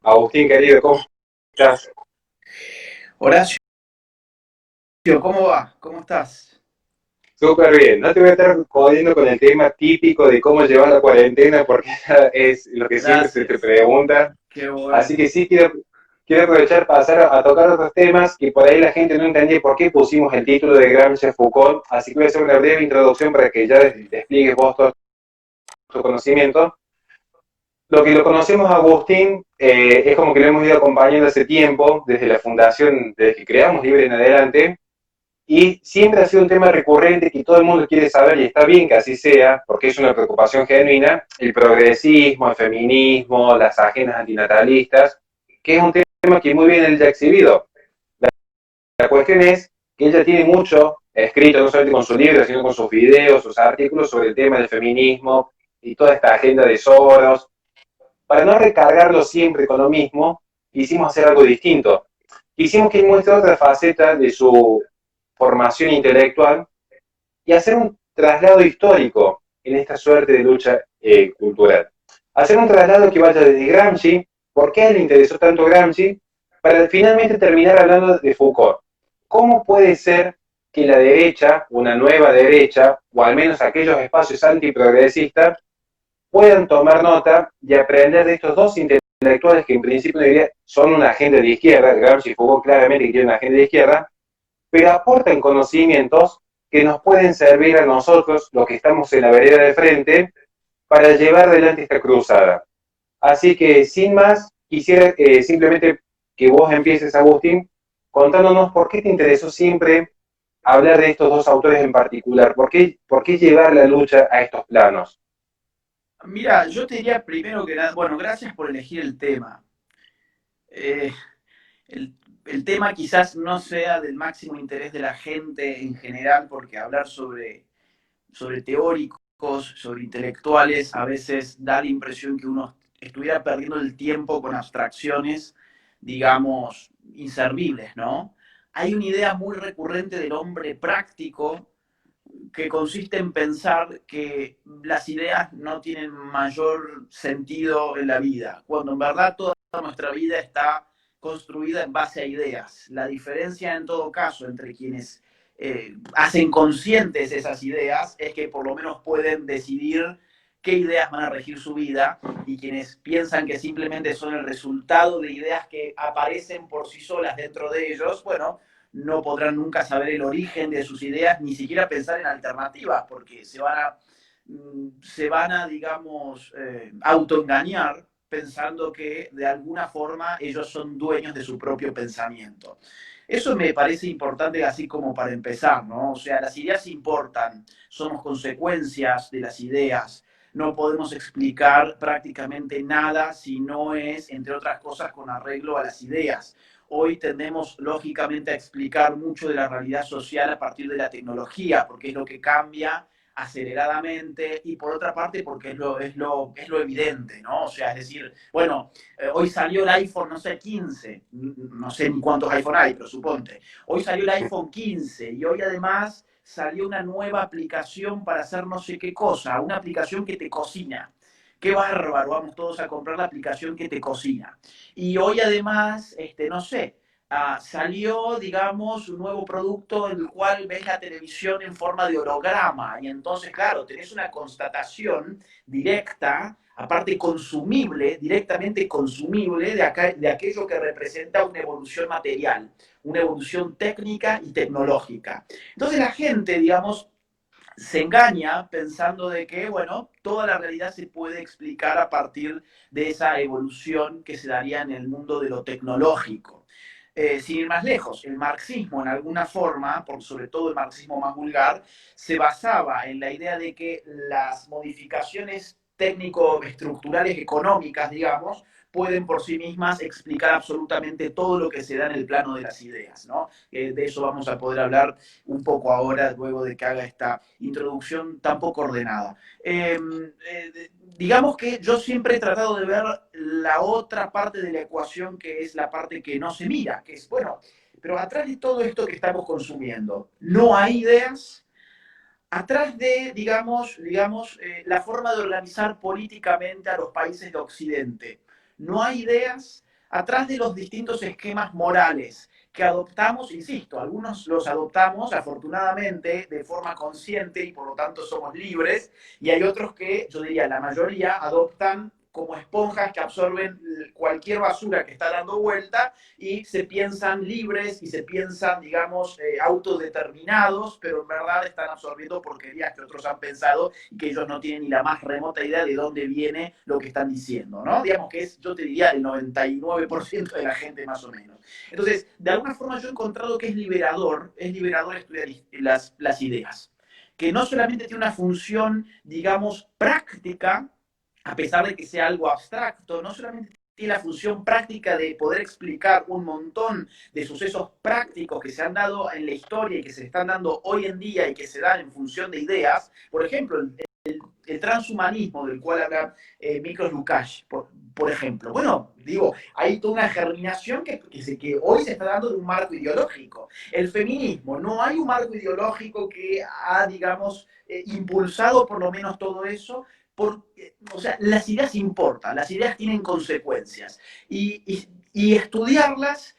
Agustín, querido, ¿cómo estás? Horacio, ¿cómo va? ¿Cómo estás? Súper bien. No te voy a estar jodiendo con el tema típico de cómo llevar la cuarentena, porque es lo que siempre se te Gracias. pregunta. Qué Así bueno. que sí, quiero aprovechar para pasar a tocar otros temas que por ahí la gente no entendía por qué pusimos el título de Gramsci Foucault. Así que voy a hacer una breve introducción para que ya Sí. despliegues vos todo tu conocimiento. Lo que lo conocemos a Agustín es como que lo hemos ido acompañando hace tiempo, desde la fundación, desde que creamos Libre en adelante. Y siempre ha sido un tema recurrente que todo el mundo quiere saber, y está bien que así sea, porque es una preocupación genuina, el progresismo, el feminismo, las agendas antinatalistas, que es un tema que muy bien él ya ha exhibido. La cuestión es que ella tiene mucho escrito, no solamente con su libro, sino con sus videos, sus artículos sobre el tema del feminismo y toda esta agenda de Soros. Para no recargarlo siempre con lo mismo, quisimos hacer algo distinto. Quisimos que él muestre otra faceta de su formación intelectual y hacer un traslado histórico en esta suerte de lucha cultural. Hacer un traslado que vaya desde Gramsci, por qué le interesó tanto Gramsci, para finalmente terminar hablando de Foucault. ¿Cómo puede ser que la derecha, una nueva derecha, o al menos aquellos espacios antiprogresistas, puedan tomar nota y aprender de estos dos intelectuales que en principio son una agenda de izquierda, Gramsci y Foucault claramente que tienen una agenda de izquierda, pero aportan conocimientos que nos pueden servir a nosotros, los que estamos en la vereda de frente, para llevar adelante esta cruzada. Así que, sin más, quisiera simplemente que vos empieces, Agustín, contándonos por qué te interesó siempre hablar de estos dos autores en particular, por qué llevar la lucha a estos planos. Mira, yo te diría primero que nada, bueno, gracias por elegir el tema. Eh, el, el tema quizás no sea del máximo interés de la gente en general, porque hablar sobre teóricos, sobre intelectuales, a veces da la impresión que uno estuviera perdiendo el tiempo con abstracciones, digamos, inservibles, ¿no? Hay una idea muy recurrente del hombre práctico que consiste en pensar que las ideas no tienen mayor sentido en la vida, cuando en verdad toda nuestra vida está construida en base a ideas. La diferencia en todo caso entre quienes hacen conscientes esas ideas es que por lo menos pueden decidir qué ideas van a regir su vida, y quienes piensan que simplemente son el resultado de ideas que aparecen por sí solas dentro de ellos, bueno, no podrán nunca saber el origen de sus ideas, ni siquiera pensar en alternativas, porque se van a digamos, autoengañar pensando que de alguna forma ellos son dueños de su propio pensamiento. Eso me parece importante así como para empezar, ¿no? O sea, las ideas importan, somos consecuencias de las ideas. No podemos explicar prácticamente nada si no es, entre otras cosas, con arreglo a las ideas. Hoy tendemos lógicamente a explicar mucho de la realidad social a partir de la tecnología, porque es lo que cambia aceleradamente, y por otra parte porque es lo evidente, ¿no? O sea, es decir, bueno, hoy salió el iPhone, no sé, 15, no sé ni cuántos iPhone hay, pero suponte. Hoy salió el iPhone 15 y hoy además salió una nueva aplicación para hacer no sé qué cosa, una aplicación que te cocina. Qué bárbaro, vamos todos a comprar la aplicación que te cocina. Y hoy además, no sé, salió, digamos, un nuevo producto en el cual ves la televisión en forma de holograma. Y entonces, claro, tenés una constatación directa, aparte consumible, directamente consumible, de aquello que representa una evolución material, una evolución técnica y tecnológica. Entonces la gente, digamos, se engaña pensando de que, bueno, toda la realidad se puede explicar a partir de esa evolución que se daría en el mundo de lo tecnológico. Sin ir más lejos, el marxismo en alguna forma, por sobre todo el marxismo más vulgar, se basaba en la idea de que las modificaciones técnico-estructurales económicas, digamos, pueden por sí mismas explicar absolutamente todo lo que se da en el plano de las ideas, ¿no? De eso vamos a poder hablar un poco ahora, luego de que haga esta introducción tan poco ordenada. Digamos que yo siempre he tratado de ver la otra parte de la ecuación, que es la parte que no se mira, que es, bueno, pero atrás de todo esto que estamos consumiendo, no hay ideas. Atrás de, la forma de organizar políticamente a los países de Occidente, no hay ideas. atrás de los distintos esquemas morales que adoptamos, insisto, algunos los adoptamos afortunadamente de forma consciente y por lo tanto somos libres, y hay otros que, yo diría, la mayoría adoptan como esponjas que absorben cualquier basura que está dando vuelta y se piensan libres y se piensan, digamos, autodeterminados, pero en verdad están absorbiendo porquerías que otros han pensado y que ellos no tienen ni la más remota idea de dónde viene lo que están diciendo, ¿no? Digamos que es, yo te diría, el 99% de la gente más o menos. Entonces, de alguna forma yo he encontrado que es liberador estudiar las ideas, que no solamente tiene una función, digamos, práctica, a pesar de que sea algo abstracto, no solamente tiene la función práctica de poder explicar un montón de sucesos prácticos que se han dado en la historia y que se están dando hoy en día y que se dan en función de ideas. Por ejemplo, el transhumanismo del cual habla Miklos Lukács, por ejemplo. Bueno, digo, hay toda una germinación que hoy se está dando de un marco ideológico. El feminismo, no hay un marco ideológico que ha, digamos, impulsado por lo menos todo eso. O sea, las ideas importan, las ideas tienen consecuencias y estudiarlas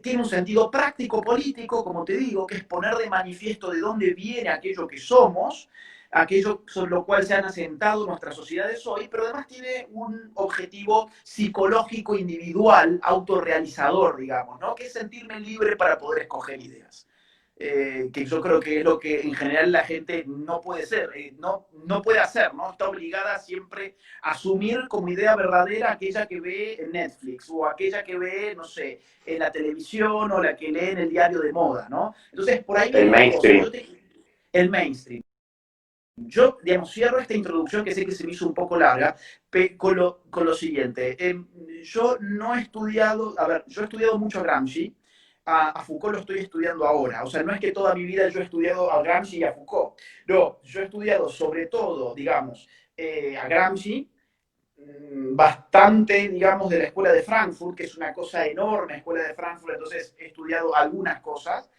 tiene un sentido práctico, político, como te digo, que es poner de manifiesto de dónde viene aquello que somos, aquello sobre lo cual se han asentado nuestras sociedades hoy, pero además tiene un objetivo psicológico, individual, autorrealizador, digamos, ¿no? Que es sentirme libre para poder escoger ideas. Que yo creo que es lo que en general la gente no puede ser, no puede hacer, ¿no? Está obligada siempre a asumir como idea verdadera aquella que ve en Netflix o aquella que ve, no sé, en la televisión o la que lee en el diario de moda, ¿no? Entonces, por ahí El viene la cosa. mainstream. El mainstream. Yo, digamos, cierro esta introducción que sé que se me hizo un poco larga con lo siguiente. Yo no he estudiado, a ver, yo he estudiado mucho a Gramsci, a Foucault lo estoy estudiando ahora. O sea, no es que toda mi vida yo he estudiado a Gramsci y a Foucault. No, yo he estudiado sobre todo, digamos, a Gramsci, bastante, digamos, de la Escuela de Frankfurt, que es una cosa enorme, Escuela de Frankfurt, entonces he estudiado algunas cosas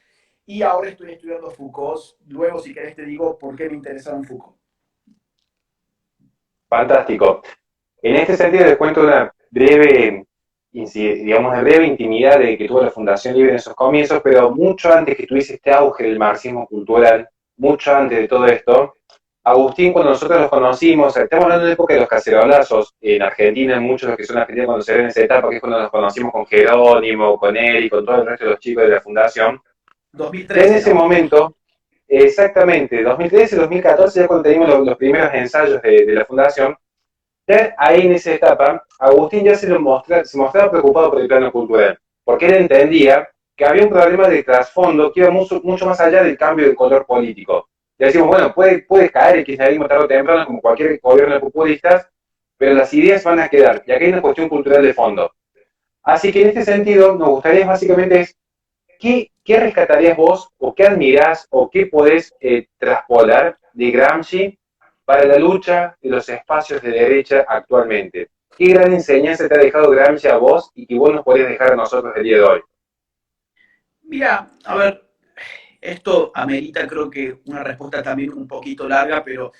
y ahora estoy estudiando Foucault. Luego, si querés, te digo por qué me interesaron Foucault. Fantástico. En este sentido, les cuento una breve, digamos, una breve intimidad de que tuvo la Fundación Libre en sus comienzos, pero mucho antes que tuviese este auge del marxismo cultural, mucho antes de todo esto, Agustín, cuando nosotros los conocimos, estamos hablando de la época de los cacerolazos en Argentina, muchos de los que son argentinos cuando se ven en esa etapa, que es cuando nos conocimos con Jerónimo, con él y con todo el resto de los chicos de la Fundación. Ya en 2013, ese ¿no? momento, exactamente, 2013, 2014, ya cuando teníamos los primeros ensayos de la Fundación, ya ahí en esa etapa, Agustín ya se mostraba preocupado por el plano cultural, porque él entendía que había un problema de trasfondo que iba mucho más allá del cambio de color político. Y decimos, bueno, puede caer el kirchnerismo tarde o temprano, como cualquier gobierno de populistas, pero las ideas van a quedar, y aquí hay una cuestión cultural de fondo. Así que en este sentido, nos gustaría básicamente es, ¿qué rescatarías vos, o qué admirás, o qué podés traspolar de Gramsci para la lucha de los espacios de derecha actualmente? ¿Qué gran enseñanza te ha dejado Gramsci a vos y que vos nos podés dejar a nosotros el día de hoy? Mira, a ver, esto amerita creo que una respuesta también un poquito larga, pero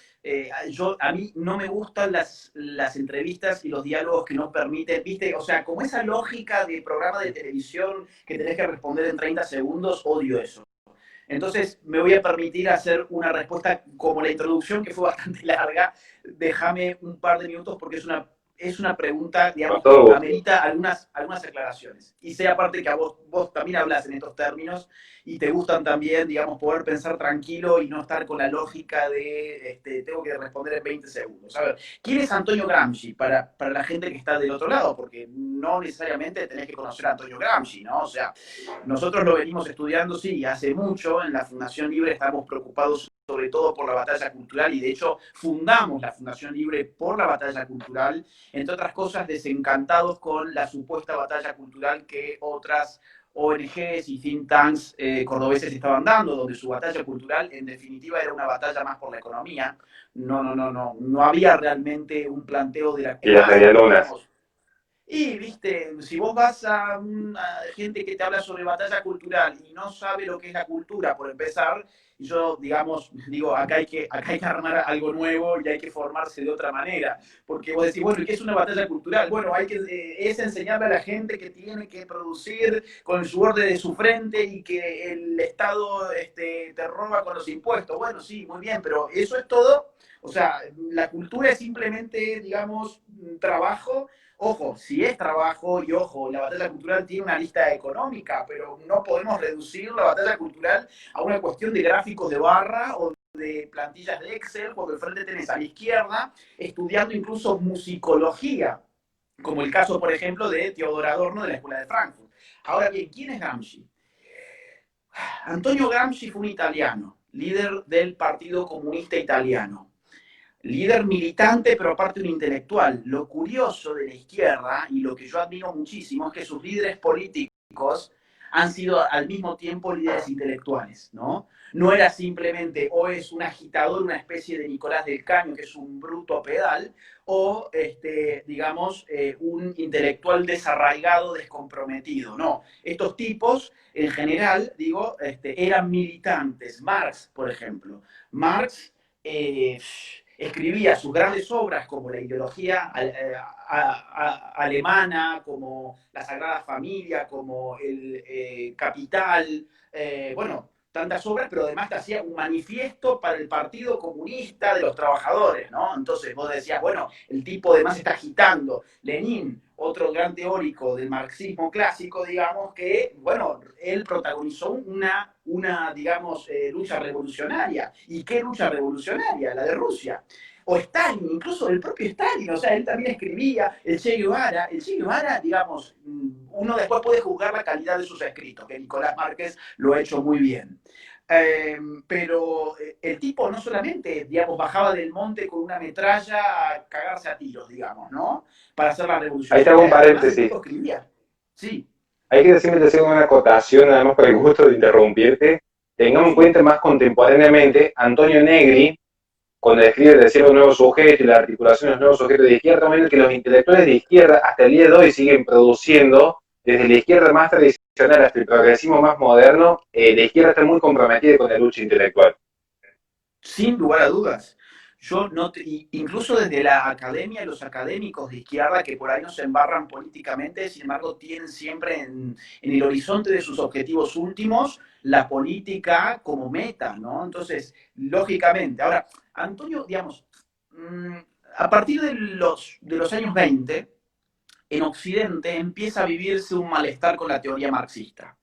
a mí no me gustan las entrevistas y los diálogos que no permiten, ¿viste? O sea, como esa lógica de programa de televisión que tenés que responder en 30 segundos, odio eso. Entonces me voy a permitir hacer una respuesta como la introducción, que fue bastante larga. Déjame un par de minutos porque es una pregunta, Con digamos, todo que gusto. amerita algunas aclaraciones. Y sé aparte que a vos también hablas en estos términos y te gustan también, digamos, poder pensar tranquilo y no estar con la lógica de tengo que responder en 20 segundos. A ver, ¿quién es Antonio Gramsci para la gente que está del otro lado? Porque no necesariamente tenés que conocer a Antonio Gramsci, ¿no? O sea, nosotros lo venimos estudiando, sí, hace mucho. En la Fundación Libre estamos preocupados sobre todo por la batalla cultural y de hecho fundamos la Fundación Libre por la batalla cultural, entre otras cosas desencantados con la supuesta batalla cultural que otras ONGs y think tanks cordobeses estaban dando, donde su batalla cultural en definitiva era una batalla más por la economía. No había realmente un planteo de la... Y Es las más, medialunas. digamos, y, viste, si vos vas a gente que te habla sobre batalla cultural y no sabe lo que es la cultura, por empezar, Y yo, digamos, digo, acá hay que armar algo nuevo y hay que formarse de otra manera. Porque vos decís, bueno, ¿y qué es una batalla cultural? Bueno, es enseñarle a la gente que tiene que producir con el sudor de su frente y que el Estado te roba con los impuestos. Bueno, sí, muy bien, pero eso es todo. O sea, la cultura es simplemente, digamos, trabajo. Ojo, si es trabajo, y ojo, la batalla cultural tiene una lista económica, pero no podemos reducir la batalla cultural a una cuestión de gráficos de barra o de plantillas de Excel, porque al frente tenés a la izquierda estudiando incluso musicología, como el caso, por ejemplo, de Teodor Adorno de la Escuela de Frankfurt. Ahora bien, ¿quién es Gramsci? Antonio Gramsci fue un italiano, líder del Partido Comunista Italiano, líder militante, pero aparte un intelectual. Lo curioso de la izquierda, y lo que yo admiro muchísimo, es que sus líderes políticos han sido al mismo tiempo líderes intelectuales, ¿no? No era simplemente o es un agitador, una especie de Nicolás del Caño, que es un bruto pedal, o, digamos, un intelectual desarraigado, descomprometido. No, estos tipos, en general, digo, eran militantes. Marx, por ejemplo. Marx escribía sus grandes obras como la ideología alemana, como la Sagrada Familia, como el Capital, bueno, tantas obras, pero además te hacía un manifiesto para el Partido Comunista de los Trabajadores, ¿no? Entonces vos decías, bueno, el tipo además está agitando. Lenin, otro gran teórico del marxismo clásico, digamos, que, bueno, él protagonizó digamos, lucha revolucionaria. ¿Y qué lucha revolucionaria? La de Rusia. O Stalin, incluso el propio Stalin, o sea, él también escribía, el Che Guevara, digamos, uno después puede juzgar la calidad de sus escritos, que Nicolás Márquez lo ha hecho muy bien. Pero el tipo no solamente, digamos, bajaba del monte con una metralla a cagarse a tiros, digamos, ¿no? Para hacer la revolución, Ahí te sino hago que un además el paréntesis. tipo escribía. Sí, Hay que siempre hacer una acotación, además por el gusto de interrumpirte. Tengamos en sí. cuenta más contemporáneamente, Antonio Negri, cuando describe el deseo de un nuevo sujeto y la articulación de los nuevos sujetos de izquierda, también que los intelectuales de izquierda hasta el día de hoy siguen produciendo, desde la izquierda más tradicional hasta el progresismo más moderno, la izquierda está muy comprometida con la lucha intelectual. Sin lugar a dudas. Yo no incluso desde la academia y los académicos de izquierda que por ahí no se embarran políticamente, sin embargo, tienen siempre en el horizonte de sus objetivos últimos la política como meta, ¿no? Entonces, lógicamente, ahora, Antonio, digamos, a partir de los años 20, en Occidente empieza a vivirse un malestar con la teoría marxista.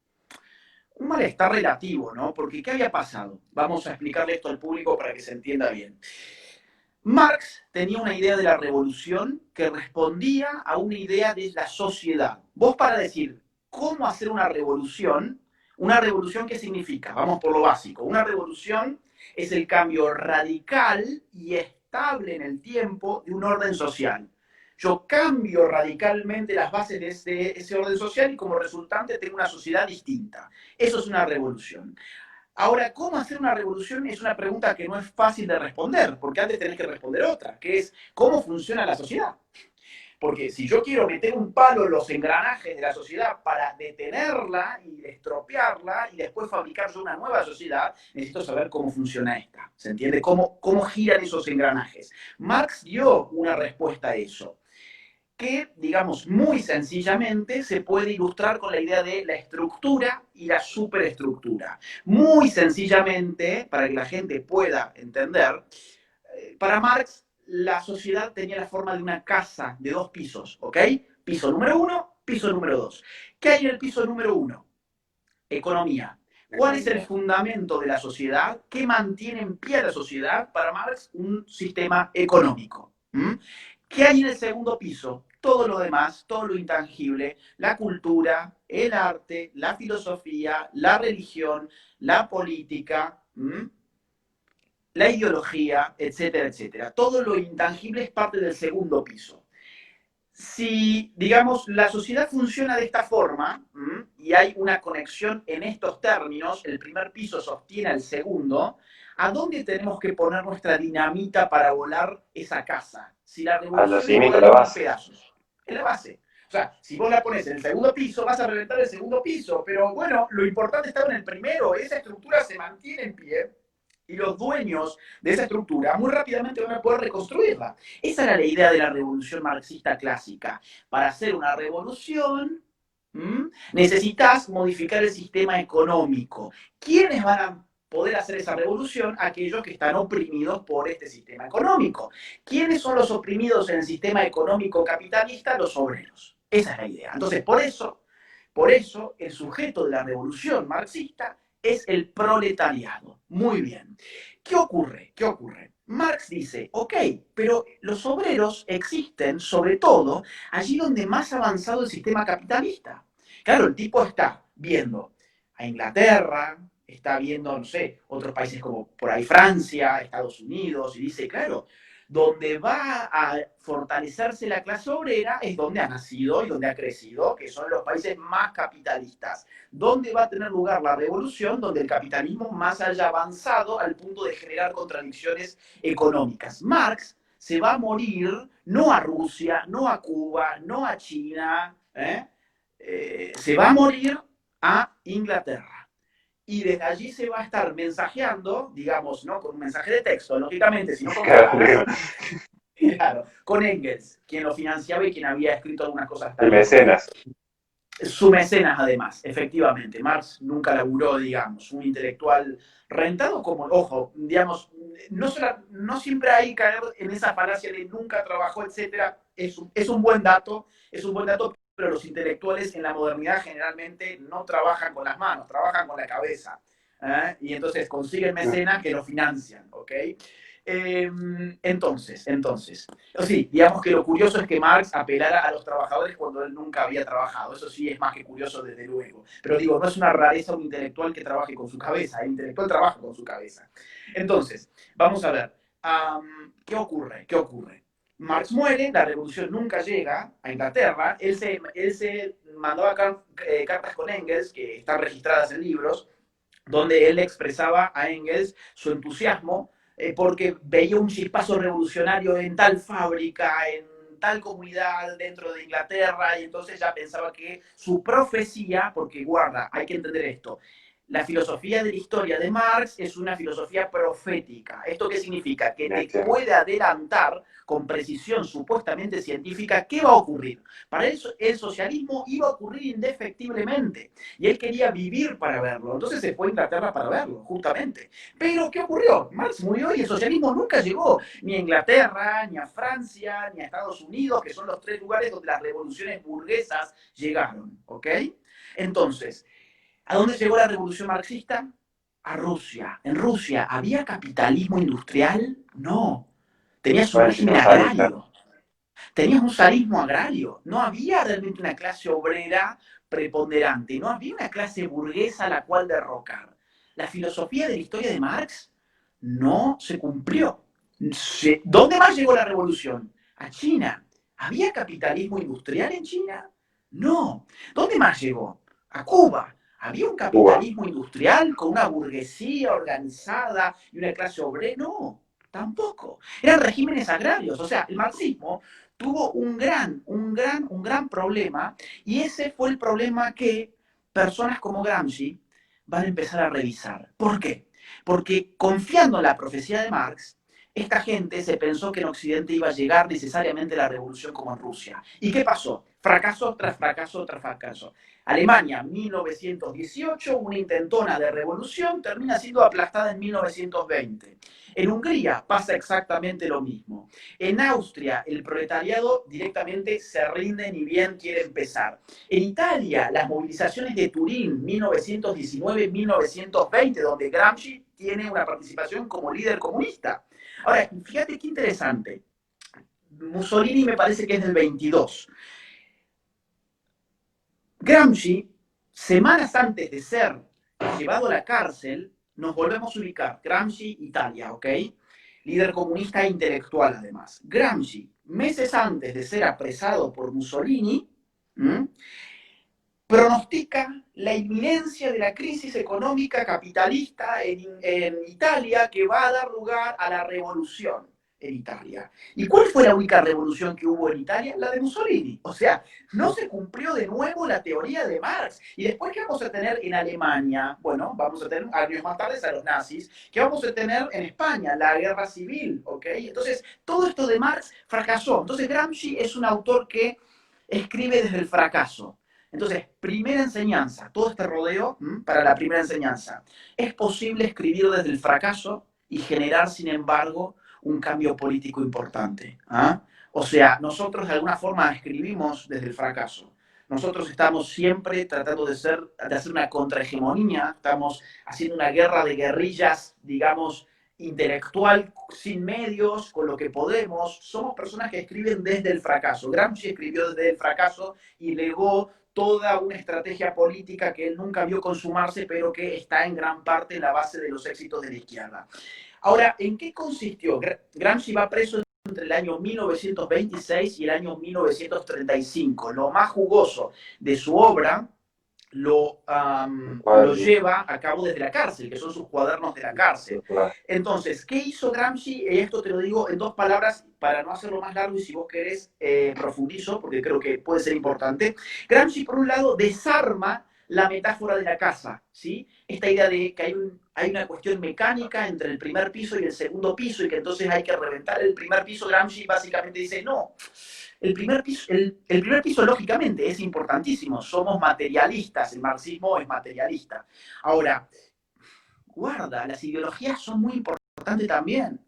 Un malestar relativo, ¿no? Porque ¿qué había pasado? Vamos a explicarle esto al público para que se entienda bien. Marx tenía una idea de la revolución que respondía a una idea de la sociedad. Vos para decir cómo hacer una revolución ¿qué significa? Vamos por lo básico. Una revolución es el cambio radical y estable en el tiempo de un orden social. Yo cambio radicalmente las bases de ese orden social y como resultante tengo una sociedad distinta. Eso es una revolución. Ahora, ¿cómo hacer una revolución? Es una pregunta que no es fácil de responder, porque antes tenés que responder otra, que es ¿cómo funciona la sociedad? Porque si yo quiero meter un palo en los engranajes de la sociedad para detenerla y estropearla y después fabricar yo una nueva sociedad, necesito saber cómo funciona esta. ¿Se entiende? ¿Cómo giran esos engranajes? Marx dio una respuesta a eso que, digamos, muy sencillamente se puede ilustrar con la idea de la estructura y la superestructura. Muy sencillamente, para que la gente pueda entender, para Marx la sociedad tenía la forma de una casa de dos pisos, ¿ok? Piso número uno, piso número dos. ¿Qué hay en el piso número uno? Economía. ¿Cuál es el fundamento de la sociedad? ¿Qué mantiene en pie a la sociedad? Para Marx, un sistema económico. ¿Mm? ¿Qué hay en el segundo piso? Todo lo demás, todo lo intangible, la cultura, el arte, la filosofía, la religión, la política, la ideología, etcétera, etcétera. Todo lo intangible es parte del segundo piso. Si, digamos, la sociedad funciona de esta forma y hay una conexión en estos términos, el primer piso sostiene al segundo, ¿a dónde tenemos que poner nuestra dinamita para volar esa casa? Si la A los revolución es cimientos, volar la en mil base. pedazos, en la base. O sea, si vos la pones en el segundo piso, vas a reventar el segundo piso, pero bueno, lo importante está en el primero, esa estructura se mantiene en pie Y los dueños de esa estructura muy rápidamente van a poder reconstruirla. Esa era la idea de la revolución marxista clásica. Para hacer una revolución, necesitas modificar el sistema económico. ¿Quiénes van a poder hacer esa revolución? Aquellos que están oprimidos por este sistema económico. ¿Quiénes son los oprimidos en el sistema económico capitalista? Los obreros. Esa es la idea. Entonces, por eso el sujeto de la revolución marxista es el proletariado. Muy bien. ¿Qué ocurre? ¿Qué ocurre? Marx dice, ok, pero los obreros existen sobre todo allí donde más ha avanzado el sistema capitalista. Claro, el tipo está viendo a Inglaterra, está viendo, no sé, otros países como por ahí Francia, Estados Unidos, y dice, claro, donde va a fortalecerse la clase obrera es donde ha nacido y donde ha crecido, que son los países más capitalistas. ¿Dónde va a tener lugar la revolución? Donde el capitalismo más haya avanzado al punto de generar contradicciones económicas. Marx se va a morir no a Rusia, no a Cuba, no a China, se va a morir a Inglaterra. Y desde allí se va a estar mensajeando, digamos, no con un mensaje de texto, lógicamente, sino con cartas, claro, con Engels, quien lo financiaba y quien había escrito algunas cosas El también. mecenas. Su mecenas, además, efectivamente. Marx nunca laburó, digamos, un intelectual rentado como, ojo, digamos, no siempre hay que caer en esa falacia de nunca trabajó, etcétera. Es un buen dato, pero los intelectuales en la modernidad generalmente no trabajan con las manos, trabajan con la cabeza. Y entonces consiguen mecenas que lo financian, ¿ok? Entonces, sí, digamos que lo curioso es que Marx apelara a los trabajadores cuando él nunca había trabajado. Eso sí es más que curioso, desde luego. Pero digo, no es una rareza un intelectual que trabaje con su cabeza. El intelectual trabaja con su cabeza. Entonces, vamos a ver. ¿Qué ocurre? ¿Qué ocurre? Marx muere, la revolución nunca llega a Inglaterra. Él se mandaba cartas con Engels, que están registradas en libros, donde él expresaba a Engels su entusiasmo porque veía un chispazo revolucionario en tal fábrica, en tal comunidad dentro de Inglaterra, y entonces ya pensaba que su profecía, porque guarda, hay que entender esto, la filosofía de la historia de Marx es una filosofía profética. ¿Esto qué significa? Que te puede adelantar con precisión supuestamente científica qué va a ocurrir. Para él, el socialismo iba a ocurrir indefectiblemente y él quería vivir para verlo. Entonces se fue a Inglaterra para verlo, justamente. Pero ¿qué ocurrió? Marx murió y el socialismo nunca llegó ni a Inglaterra, ni a Francia, ni a Estados Unidos, que son los tres lugares donde las revoluciones burguesas llegaron. ¿Ok? Entonces, ¿a dónde llegó la revolución marxista? A Rusia. ¿En Rusia había capitalismo industrial? No. Tenías un régimen agrario. Tenías un zarismo agrario. No había realmente una clase obrera preponderante. No había una clase burguesa a la cual derrocar. La filosofía de la historia de Marx no se cumplió. ¿Dónde más llegó la revolución? A China. ¿Había capitalismo industrial en China? No. ¿Dónde más llegó? A Cuba. ¿Había un capitalismo industrial con una burguesía organizada y una clase obrera? No, tampoco. Eran regímenes agrarios. O sea, el marxismo tuvo un gran problema, y ese fue el problema que personas como Gramsci van a empezar a revisar. ¿Por qué? Porque confiando en la profecía de Marx, esta gente se pensó que en Occidente iba a llegar necesariamente la revolución como en Rusia. ¿Y qué pasó? Fracaso tras fracaso tras fracaso. Alemania, 1918, una intentona de revolución, termina siendo aplastada en 1920. En Hungría pasa exactamente lo mismo. En Austria, el proletariado directamente se rinde ni bien quiere empezar. En Italia, las movilizaciones de Turín, 1919-1920, donde Gramsci tiene una participación como líder comunista. Ahora, fíjate qué interesante. Mussolini me parece que es del 22. Gramsci, semanas antes de ser llevado a la cárcel, nos volvemos a ubicar. Gramsci, Italia, ¿ok? Líder comunista e intelectual, además. Gramsci, meses antes de ser apresado por Mussolini, pronostica la inminencia de la crisis económica capitalista en Italia, que va a dar lugar a la revolución. en Italia. ¿Y cuál fue la única revolución que hubo en Italia? La de Mussolini. O sea, no se cumplió de nuevo la teoría de Marx. ¿Y después qué vamos a tener en Alemania? Bueno, vamos a tener años más tarde a los nazis. ¿Qué vamos a tener en España? La guerra civil, ¿ok? Entonces, todo esto de Marx fracasó. Entonces, Gramsci es un autor que escribe desde el fracaso. Entonces, primera enseñanza, todo este rodeo para la primera enseñanza. Es posible escribir desde el fracaso y generar, sin embargo, un cambio político importante. ¿Ah? O sea, nosotros de alguna forma escribimos desde el fracaso. Nosotros estamos siempre tratando de hacer una contrahegemonía, estamos haciendo una guerra de guerrillas, digamos, intelectual, sin medios, con lo que podemos. Somos personas que escriben desde el fracaso. Gramsci escribió desde el fracaso y legó toda una estrategia política que él nunca vio consumarse, pero que está en gran parte en la base de los éxitos de la izquierda. Ahora, ¿en qué consistió? Gramsci va preso entre el año 1926 y el año 1935. Lo más jugoso de su obra lo lleva a cabo desde la cárcel, que son sus cuadernos de la cárcel. Entonces, ¿qué hizo Gramsci? Esto te lo digo en dos palabras para no hacerlo más largo y si vos querés profundizo, porque creo que puede ser importante. Gramsci, por un lado, desarma la metáfora de la casa, ¿sí? Esta idea de que hay una cuestión mecánica entre el primer piso y el segundo piso y que entonces hay que reventar el primer piso. Gramsci básicamente dice, no, el primer piso, lógicamente, es importantísimo. Somos materialistas, el marxismo es materialista. Ahora, guarda, las ideologías son muy importantes también.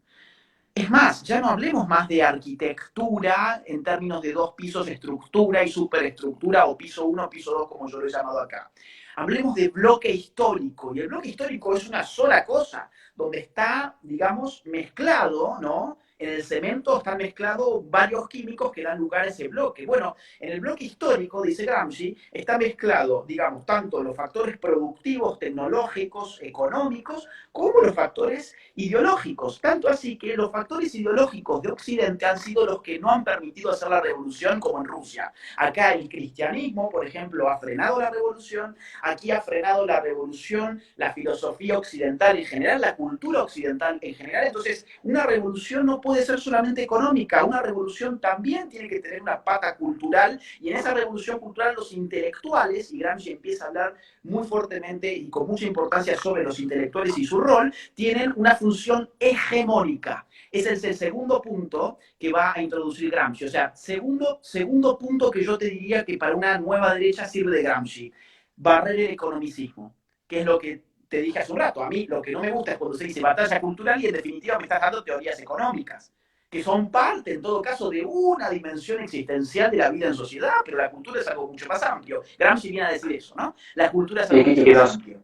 Es más, ya no hablemos más de arquitectura en términos de dos pisos, estructura y superestructura, o piso 1, piso 2, como yo lo he llamado acá. Hablemos de bloque histórico, y el bloque histórico es una sola cosa, donde está, digamos, mezclado, ¿no? En el cemento están mezclados varios químicos que dan lugar a ese bloque. Bueno, en el bloque histórico, dice Gramsci, está mezclado, digamos, tanto los factores productivos, tecnológicos, económicos, como los factores ideológicos. Tanto así que los factores ideológicos de Occidente han sido los que no han permitido hacer la revolución como en Rusia. Acá el cristianismo, por ejemplo, ha frenado la revolución, aquí ha frenado la revolución, la filosofía occidental en general, la cultura occidental en general. Entonces, una revolución no puede ser solamente económica, una revolución también tiene que tener una pata cultural, y en esa revolución cultural los intelectuales, y Gramsci empieza a hablar muy fuertemente y con mucha importancia sobre los intelectuales y su rol, tienen una función hegemónica. Ese es el segundo punto que va a introducir Gramsci. O sea, segundo punto que yo te diría que para una nueva derecha sirve de Gramsci. Barrer el economicismo, que es lo que te dije hace un rato. A mí lo que no me gusta es cuando se dice batalla cultural y en definitiva me estás dando teorías económicas, que son parte, en todo caso, de una dimensión existencial de la vida en sociedad, pero la cultura es algo mucho más amplio. Gramsci viene a decir eso, ¿no? La cultura es algo mucho más amplio.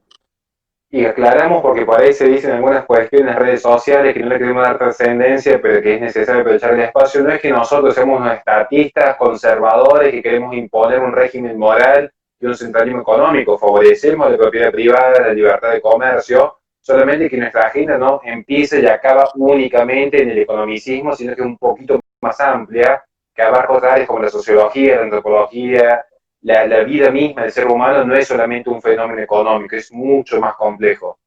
Y aclaramos porque por ahí se dicen algunas cuestiones en las redes sociales que no le queremos dar trascendencia, pero que es necesario aprovechar el espacio. No es que nosotros somos unos estatistas, conservadores, que queremos imponer un régimen moral y un centralismo económico. Favorecemos la propiedad privada, la libertad de comercio, solamente que nuestra agenda no empiece y acaba únicamente en el economicismo, sino que es un poquito más amplia, que abarca otras áreas como la sociología, la antropología, la vida misma del ser humano no es solamente un fenómeno económico, es mucho más complejo.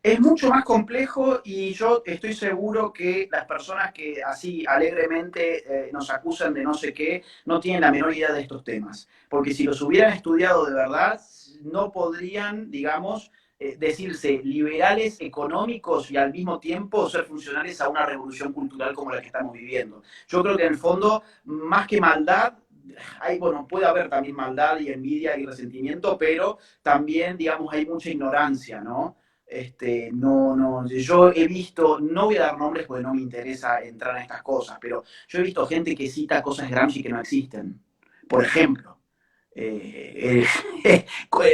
Es mucho más complejo y yo estoy seguro que las personas que así alegremente nos acusan de no sé qué no tienen la menor idea de estos temas. Porque si los hubieran estudiado de verdad, no podrían, digamos, decirse liberales económicos y al mismo tiempo ser funcionales a una revolución cultural como la que estamos viviendo. Yo creo que en el fondo, más que maldad, bueno, puede haber también maldad y envidia y resentimiento, pero también, digamos, hay mucha ignorancia, ¿no? Yo he visto, no voy a dar nombres porque no me interesa entrar en estas cosas, pero yo he visto gente que cita cosas de Gramsci que no existen. Por ejemplo,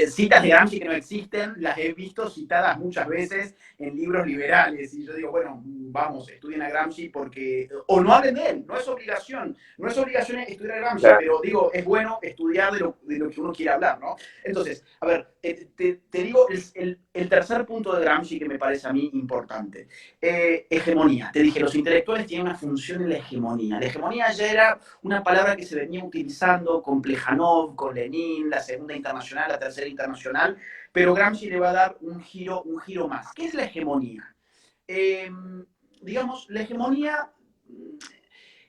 citas de Gramsci que no existen, las he visto citadas muchas veces en libros liberales, y yo digo, bueno, vamos, estudien a Gramsci porque, o no hablen de él, no es obligación estudiar a Gramsci, pero digo, es bueno estudiar de lo que uno quiere hablar, ¿no? Entonces, a ver, te digo el tercer punto de Gramsci que me parece a mí importante. Hegemonía. Te dije, los intelectuales tienen una función en la hegemonía. La hegemonía ya era una palabra que se venía utilizando con Plejánov, con Lenin, la Segunda Internacional, la Tercera Internacional, pero Gramsci le va a dar un giro más. ¿Qué es la hegemonía? digamos, la hegemonía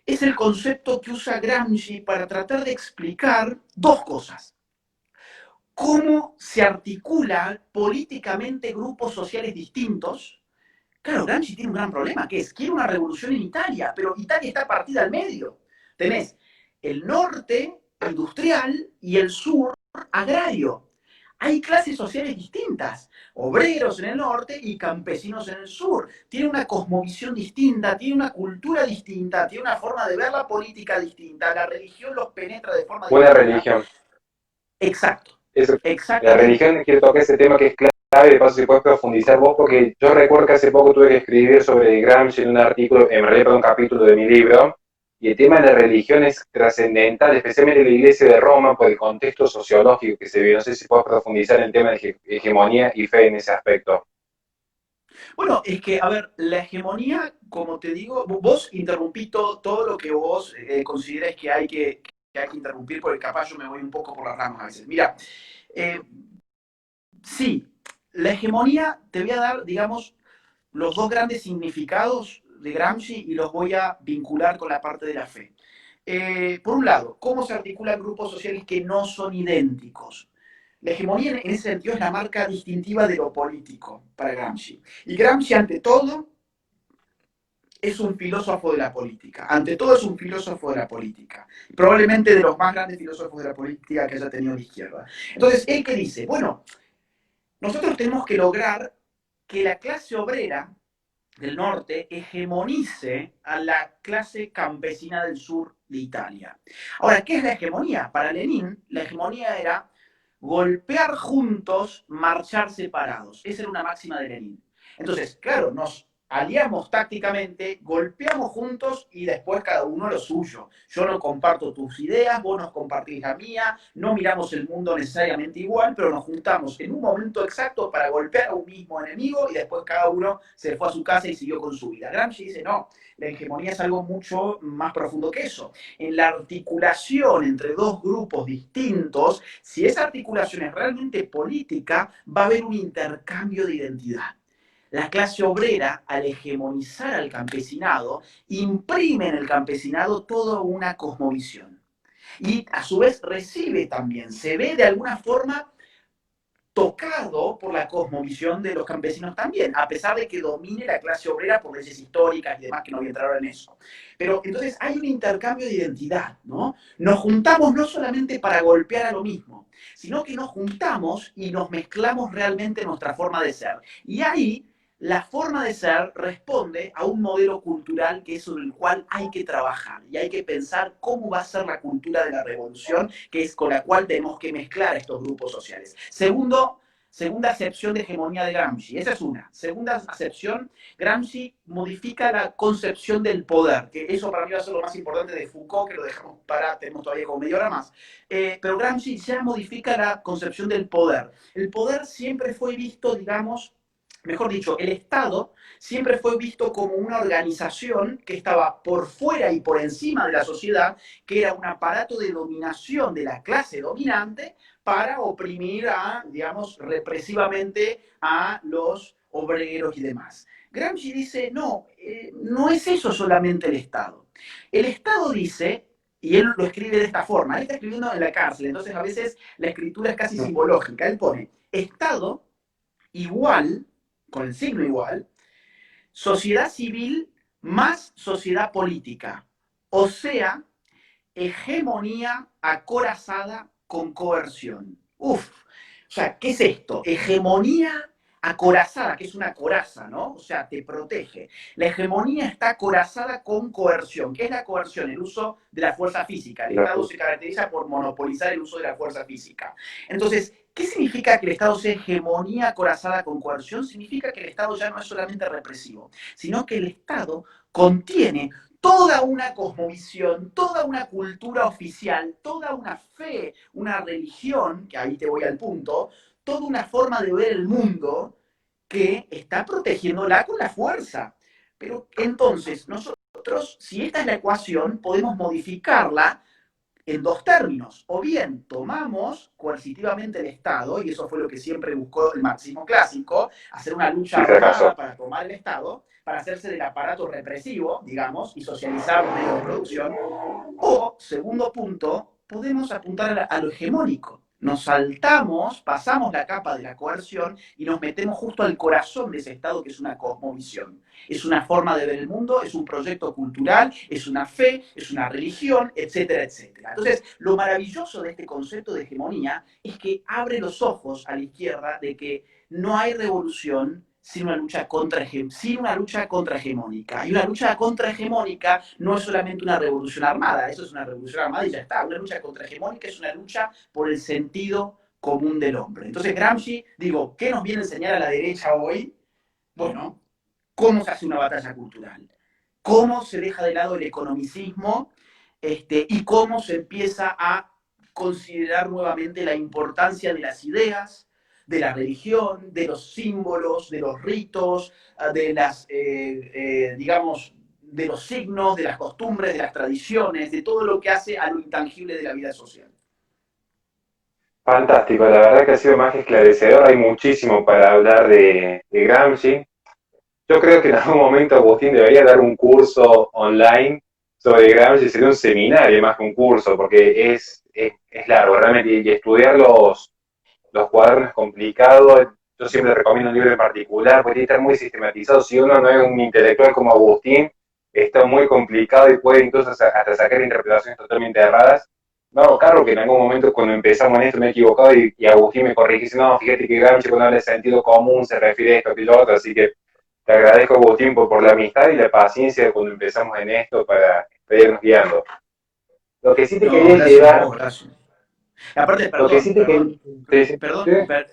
es el concepto que usa Gramsci para tratar de explicar dos cosas. Cómo se articulan políticamente grupos sociales distintos. Claro, Gramsci tiene un gran problema, que es, quiere una revolución en Italia, pero Italia está partida al medio. Tenés el norte industrial y el sur agrario. Hay clases sociales distintas, obreros en el norte y campesinos en el sur. Tiene una cosmovisión distinta, tiene una cultura distinta, tiene una forma de ver la política distinta, la religión los penetra de forma Buena distinta. religión. Exacto, Eso, la exactamente. religión, quiero tocar ese tema que es clave, de paso si puedes profundizar vos, porque yo recuerdo que hace poco tuve que escribir sobre Gramsci en un artículo, en realidad para un capítulo de mi libro, y el tema de la religión es trascendental, especialmente en la iglesia de Roma, por el contexto sociológico que se vive. No sé si puedes profundizar en el tema de hegemonía y fe en ese aspecto. Bueno, es que, a ver, la hegemonía, como te digo, vos interrumpí todo lo que vos consideres que hay que interrumpir, porque capaz yo me voy un poco por las ramas a veces. Mira, eh, sí, la hegemonía te voy a dar, digamos, los dos grandes significados de Gramsci y los voy a vincular con la parte de la fe. Por un lado, cómo se articulan grupos sociales que no son idénticos. La hegemonía en ese sentido es la marca distintiva de lo político para Gramsci. Y Gramsci, ante todo, es un filósofo de la política. Ante todo, es un filósofo de la política. Probablemente de los más grandes filósofos de la política que haya tenido la izquierda. Entonces, ¿él qué dice? Bueno, nosotros tenemos que lograr que la clase obrera del norte hegemonice a la clase campesina del sur de Italia. Ahora, ¿qué es la hegemonía? Para Lenin, la hegemonía era golpear juntos, marchar separados. Esa era una máxima de Lenin. Entonces, claro, nos aliamos tácticamente, golpeamos juntos y después cada uno lo suyo. Yo no comparto tus ideas, vos no compartís la mía, no miramos el mundo necesariamente igual, pero nos juntamos en un momento exacto para golpear a un mismo enemigo y después cada uno se fue a su casa y siguió con su vida. Gramsci dice, no, la hegemonía es algo mucho más profundo que eso. En la articulación entre dos grupos distintos, si esa articulación es realmente política, va a haber un intercambio de identidad. La clase obrera, al hegemonizar al campesinado, imprime en el campesinado toda una cosmovisión. Y a su vez recibe también, se ve de alguna forma tocado por la cosmovisión de los campesinos también, a pesar de que domine la clase obrera por leyes históricas y demás, que no voy a entrar ahora en eso. Pero entonces hay un intercambio de identidad, ¿no? Nos juntamos no solamente para golpear a lo mismo, sino que nos juntamos y nos mezclamos realmente nuestra forma de ser. Y ahí la forma de ser responde a un modelo cultural que es sobre el cual hay que trabajar y hay que pensar cómo va a ser la cultura de la revolución, que es con la cual tenemos que mezclar estos grupos sociales. Segunda acepción de hegemonía de Gramsci, esa es una. Segunda acepción, Gramsci modifica la concepción del poder, que eso para mí va a ser lo más importante de Foucault, que lo dejamos para, tenemos todavía como media hora más. Pero Gramsci ya modifica la concepción del poder. El poder siempre fue visto, digamos, mejor dicho, el Estado siempre fue visto como una organización que estaba por fuera y por encima de la sociedad, que era un aparato de dominación de la clase dominante para oprimir a, digamos, represivamente a los obreros y demás. Gramsci dice, no, no es eso solamente el Estado. El Estado dice, y él lo escribe de esta forma, él está escribiendo en la cárcel, entonces a veces la escritura es casi simbológica, él pone Estado igual, con el signo igual, sociedad civil más sociedad política. O sea, hegemonía acorazada con coerción. Uf, o sea, ¿qué es esto? Hegemonía acorazada, que es una coraza, ¿no? O sea, te protege. La hegemonía está acorazada con coerción. ¿Qué es la coerción? El uso de la fuerza física. El Estado se caracteriza por monopolizar el uso de la fuerza física. Entonces, ¿qué significa que el Estado sea hegemonía acorazada con coerción? Significa que el Estado ya no es solamente represivo, sino que el Estado contiene toda una cosmovisión, toda una cultura oficial, toda una fe, una religión, que ahí te voy al punto, toda una forma de ver el mundo que está protegiéndola con la fuerza. Pero entonces, nosotros, si esta es la ecuación, podemos modificarla en dos términos. O bien tomamos coercitivamente el Estado, y eso fue lo que siempre buscó el marxismo clásico, hacer una lucha Si se armada acaso. para tomar el Estado, para hacerse del aparato represivo, digamos, y socializar los medios de producción. O, segundo punto, podemos apuntar a lo hegemónico. Nos saltamos, pasamos la capa de la coerción y nos metemos justo al corazón de ese Estado, que es una cosmovisión. Es una forma de ver el mundo, es un proyecto cultural, es una fe, es una religión, etcétera, etcétera. Entonces, lo maravilloso de este concepto de hegemonía es que abre los ojos a la izquierda de que no hay revolución sin una lucha contrahegemónica. Y una lucha contrahegemónica no es solamente una revolución armada, eso es una revolución armada y ya está. Una lucha contrahegemónica es una lucha por el sentido común del hombre. Entonces Gramsci, digo, ¿qué nos viene a enseñar a la derecha hoy? Bueno, cómo se hace una batalla cultural, cómo se deja de lado el economicismo y cómo se empieza a considerar nuevamente la importancia de las ideas, de la religión, de los símbolos, de los ritos, de las, digamos, de los signos, de las costumbres, de las tradiciones, de todo lo que hace a lo intangible de la vida social. Fantástico, la verdad que ha sido más que esclarecedor. Hay muchísimo para hablar de Gramsci. Yo creo que en algún momento Agustín debería dar un curso online sobre Gramsci, sería un seminario más que un curso, porque es largo realmente, y estudiar los cuadernos es complicado. Yo siempre recomiendo un libro en particular, porque tiene que estar muy sistematizado. Si uno no es un intelectual como Agustín, está muy complicado y puede incluso hasta sacar interpretaciones totalmente erradas. No, claro que en algún momento cuando empezamos en esto me he equivocado y Agustín me corrige y dice, no, fíjate que Gramsci cuando habla de sentido común se refiere a esto, que lo otro, así que te agradezco Agustín por la amistad y la paciencia cuando empezamos en esto para irnos guiando. Lo que sí te No, quería gracias a llevar, vos, gracias. Aparte, lo que perdón, sí te quería... perdón, Sí, sí, sí.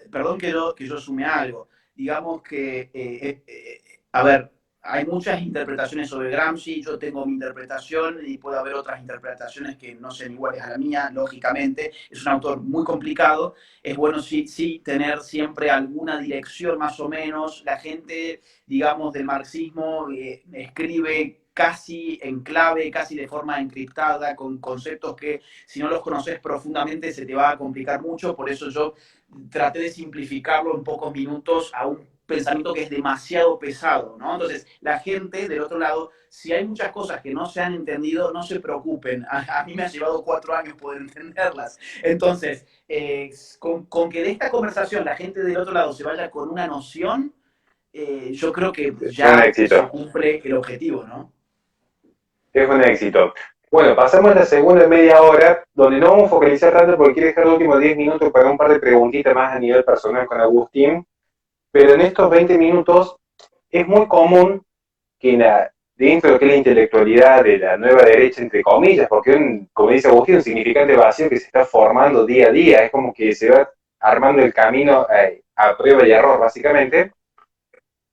perdón que yo sume algo. Digamos que, a ver, hay muchas interpretaciones sobre Gramsci, yo tengo mi interpretación y puede haber otras interpretaciones que no sean iguales a la mía, lógicamente. Es un autor muy complicado. Es bueno sí, sí tener siempre alguna dirección más o menos. La gente, digamos, del marxismo escribe casi en clave, casi de forma encriptada, con conceptos que si no los conoces profundamente se te va a complicar mucho, por eso yo traté de simplificarlo en pocos minutos a un pensamiento que es demasiado pesado, ¿no? Entonces, la gente del otro lado, si hay muchas cosas que no se han entendido, no se preocupen. A mí me ha llevado 4 años poder entenderlas. Entonces, con que de esta conversación la gente del otro lado se vaya con una noción, yo creo que Es un ya se éxito. cumple el objetivo, ¿no? Es un éxito. Bueno, pasamos a la segunda media hora, donde no vamos a focalizar tanto porque quiero dejar los últimos 10 minutos para un par de preguntitas más a nivel personal con Agustín, pero en estos 20 minutos es muy común que dentro de lo que es la intelectualidad de la nueva derecha, entre comillas, porque como dice Agustín, un significante vacío que se está formando día a día, es como que se va armando el camino a prueba y error, básicamente,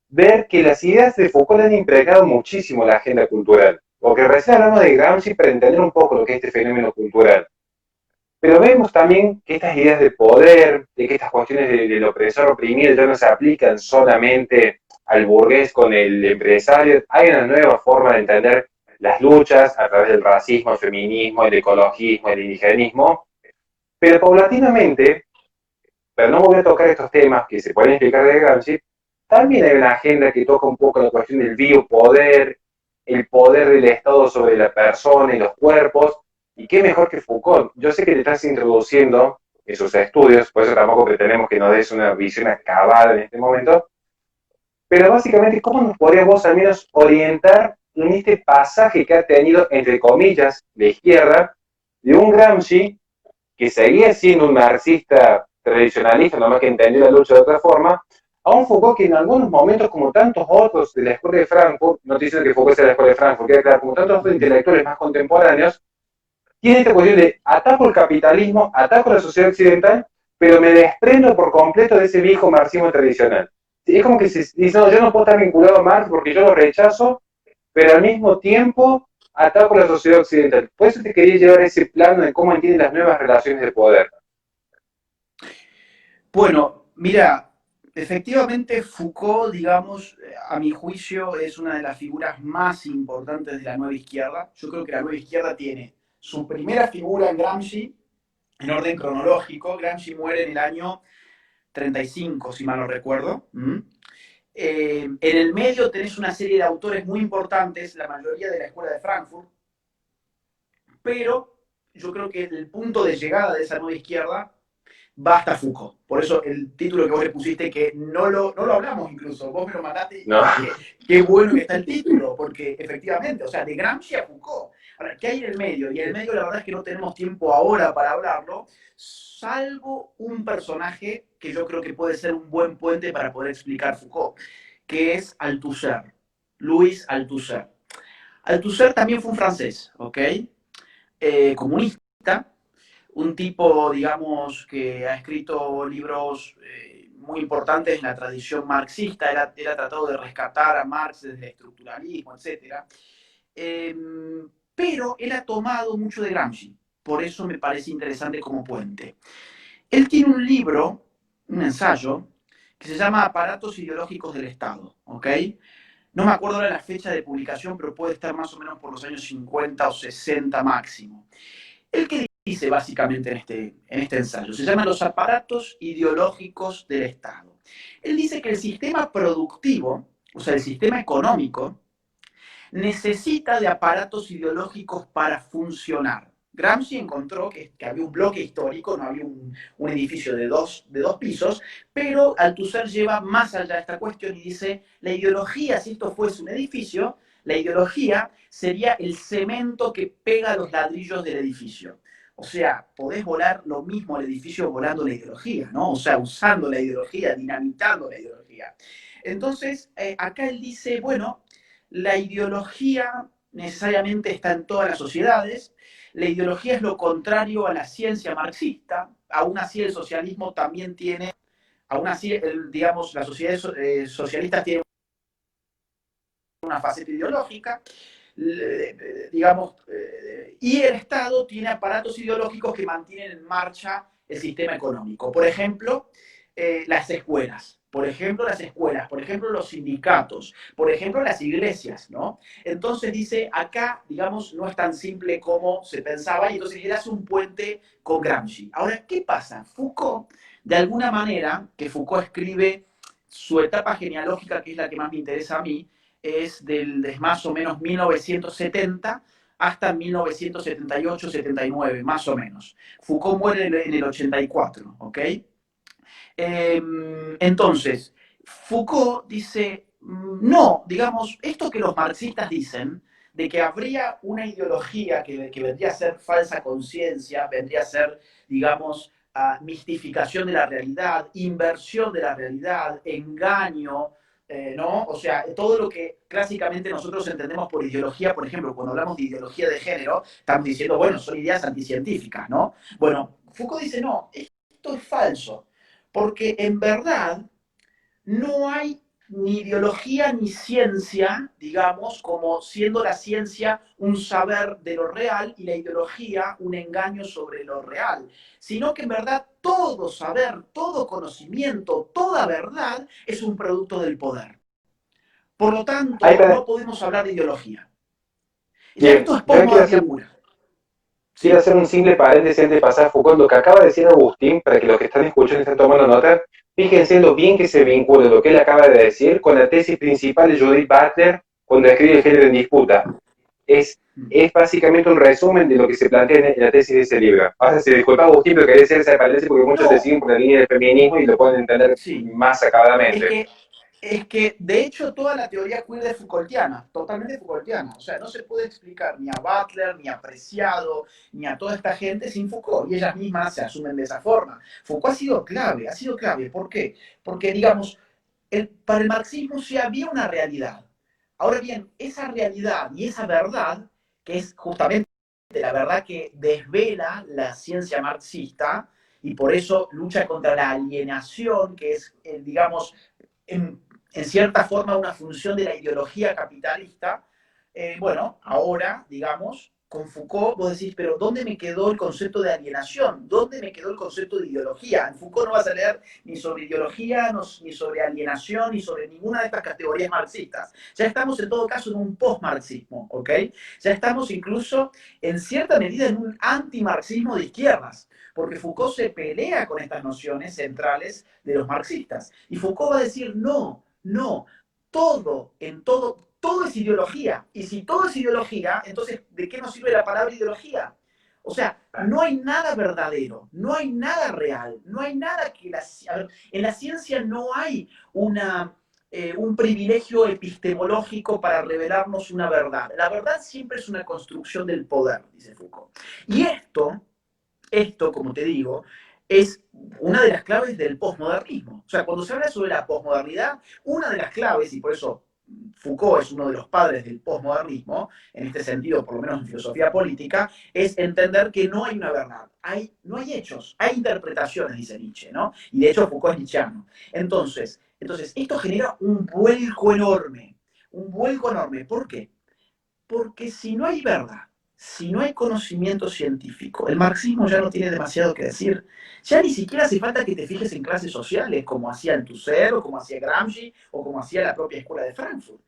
ver que las ideas de Foucault han impregnado muchísimo la agenda cultural. Porque recién hablamos de Gramsci para entender un poco lo que es este fenómeno cultural. Pero vemos también que estas ideas de poder, de que estas cuestiones del opresor oprimido ya no se aplican solamente al burgués con el empresario. Hay una nueva forma de entender las luchas a través del racismo, el feminismo, el ecologismo, el indigenismo. Pero paulatinamente, pero no voy a tocar estos temas que se pueden explicar de Gramsci, también hay una agenda que toca un poco la cuestión del biopoder, el poder del Estado sobre la persona y los cuerpos, y qué mejor que Foucault. Yo sé que te estás introduciendo en sus estudios, por eso tampoco pretendemos que nos des una visión acabada en este momento, pero básicamente, ¿cómo nos podrías vos al menos orientar en este pasaje que ha tenido, entre comillas, de izquierda, de un Gramsci que seguía siendo un marxista tradicionalista, nomás que entendió la lucha de otra forma, a un Foucault que en algunos momentos, como tantos otros de la escuela de Frankfurt, no te dicen que Foucault sea de la escuela de Frankfurt, queda claro, como tantos otros intelectuales más contemporáneos, tiene esta cuestión de ataco el capitalismo, ataco la sociedad occidental, pero me desprendo por completo de ese viejo marxismo tradicional. Es como que se dice, no, yo no puedo estar vinculado a Marx porque yo lo rechazo, pero al mismo tiempo ataco la sociedad occidental. Por eso te quería llevar a ese plano de cómo entienden las nuevas relaciones de poder. Bueno, mira, efectivamente Foucault, digamos, a mi juicio, es una de las figuras más importantes de la nueva izquierda. Yo creo que la nueva izquierda tiene su primera figura en Gramsci, en orden cronológico. Gramsci muere en el año 35, si mal no recuerdo. En el medio tenés una serie de autores muy importantes, la mayoría de la escuela de Frankfurt, pero yo creo que el punto de llegada de esa nueva izquierda va hasta Foucault. Por eso el título que vos le pusiste, que no lo hablamos incluso, vos me lo mandaste y No. dije, qué bueno que está el título, porque efectivamente, o sea, de Gramsci a Foucault. Ahora, ¿qué hay en el medio? Y en el medio la verdad es que no tenemos tiempo ahora para hablarlo, salvo un personaje que yo creo que puede ser un buen puente para poder explicar Foucault, que es Althusser, Louis Althusser. Althusser también fue un francés, ¿ok? Comunista, un tipo, digamos, que ha escrito libros muy importantes en la tradición marxista, él ha tratado de rescatar a Marx desde el estructuralismo, etc. Eh, pero él ha tomado mucho de Gramsci, por eso me parece interesante como puente. Él tiene un libro, un ensayo, que se llama Aparatos ideológicos del Estado, ¿ok? No me acuerdo ahora la fecha de publicación, pero puede estar más o menos por los años 50 o 60 máximo. ¿El que dice básicamente en este ensayo? Se llama Los aparatos ideológicos del Estado. Él dice que el sistema productivo, o sea, el sistema económico, necesita de aparatos ideológicos para funcionar. Gramsci encontró que había un bloque histórico, no había un edificio de dos pisos, pero Althusser lleva más allá de esta cuestión y dice, la ideología, si esto fuese un edificio, la ideología sería el cemento que pega los ladrillos del edificio. O sea, podés volar lo mismo el edificio volando la ideología, ¿no? O sea, usando la ideología, dinamitando la ideología. Entonces, acá él dice, bueno, la ideología necesariamente está en todas las sociedades, la ideología es lo contrario a la ciencia marxista, aún así el socialismo también tiene, aún así, digamos, las sociedades socialistas tienen una faceta ideológica, digamos, y el Estado tiene aparatos ideológicos que mantienen en marcha el sistema económico. Por ejemplo, las escuelas. Por ejemplo, las escuelas, por ejemplo, los sindicatos, por ejemplo, las iglesias, ¿no? Entonces dice, acá, digamos, no es tan simple como se pensaba, y entonces él hace un puente con Gramsci. Ahora, ¿qué pasa? Foucault, de alguna manera, que Foucault escribe su etapa genealógica, que es la que más me interesa a mí, es de más o menos 1970 hasta 1978-79, más o menos. Foucault muere en el 84, ¿ok? Entonces, Foucault dice, no, digamos, esto que los marxistas dicen, de que habría una ideología que vendría a ser falsa conciencia, vendría a ser, digamos, mistificación de la realidad, inversión de la realidad, engaño, ¿no? O sea, todo lo que clásicamente nosotros entendemos por ideología, por ejemplo, cuando hablamos de ideología de género, estamos diciendo, bueno, son ideas anticientíficas, ¿no? Bueno, Foucault dice, no, esto es falso, porque en verdad no hay ni ideología ni ciencia, digamos, como siendo la ciencia un saber de lo real y la ideología un engaño sobre lo real, sino que en verdad todo saber, todo conocimiento, toda verdad es un producto del poder. Por lo Ahí tanto, para, no podemos hablar de ideología. Ya bien, esto es yo quiero hacer, posmodernismo. quiero Sí. hacer un simple paréntesis antes de pasar a Foucault. Lo que acaba de decir Agustín, para que los que están escuchando y están tomando nota, fíjense lo bien que se vincula lo que él acaba de decir con la tesis principal de Judith Butler cuando escribe El género en disputa. Es básicamente un resumen de lo que se plantea en la tesis de ese libro. Ahora, se disculpa Agustín, pero quería hacer esa paréntesis porque muchos te No, siguen por la línea del feminismo y lo pueden entender sí. más Es acabadamente. que Es que, de hecho, toda la teoría queer es Foucaultiana, totalmente Foucaultiana. O sea, no se puede explicar ni a Butler, ni a Preciado, ni a toda esta gente sin Foucault. Y ellas mismas se asumen de esa forma. Foucault ha sido clave, ha sido clave. ¿Por qué? Porque, digamos, para el marxismo sí había una realidad. Ahora bien, esa realidad y esa verdad, que es justamente la verdad que desvela la ciencia marxista, y por eso lucha contra la alienación, que es, digamos, en cierta forma una función de la ideología capitalista, bueno, ahora, digamos, con Foucault vos decís, pero ¿dónde me quedó el concepto de alienación? ¿Dónde me quedó el concepto de ideología? En Foucault no vas a leer ni sobre ideología, ni sobre alienación, ni sobre ninguna de estas categorías marxistas. Ya estamos en todo caso en un post-marxismo, ¿ok? Ya estamos incluso en cierta medida en un antimarxismo de izquierdas, porque Foucault se pelea con estas nociones centrales de los marxistas. Y Foucault va a decir, no, no, todo es ideología. Y si todo es ideología, entonces, ¿de qué nos sirve la palabra ideología? O sea, no hay nada verdadero, no hay nada real, no hay nada que en la ciencia no hay un privilegio epistemológico para revelarnos una verdad. La verdad siempre es una construcción del poder, dice Foucault. Y esto, como te digo, es una de las claves del posmodernismo. O sea, cuando se habla sobre la posmodernidad, una de las claves, y por eso Foucault es uno de los padres del posmodernismo, en este sentido, por lo menos en filosofía política, es entender que no hay una verdad, no hay hechos, hay interpretaciones, dice Nietzsche, ¿no? Y de hecho Foucault es nietzscheano. Entonces esto genera un vuelco enorme, un vuelco enorme. ¿Por qué? Porque si no hay verdad, si no hay conocimiento científico, el marxismo ya no tiene demasiado que decir. Ya ni siquiera hace falta que te fijes en clases sociales, como hacía Althusser, o como hacía Gramsci, o como hacía la propia Escuela de Frankfurt.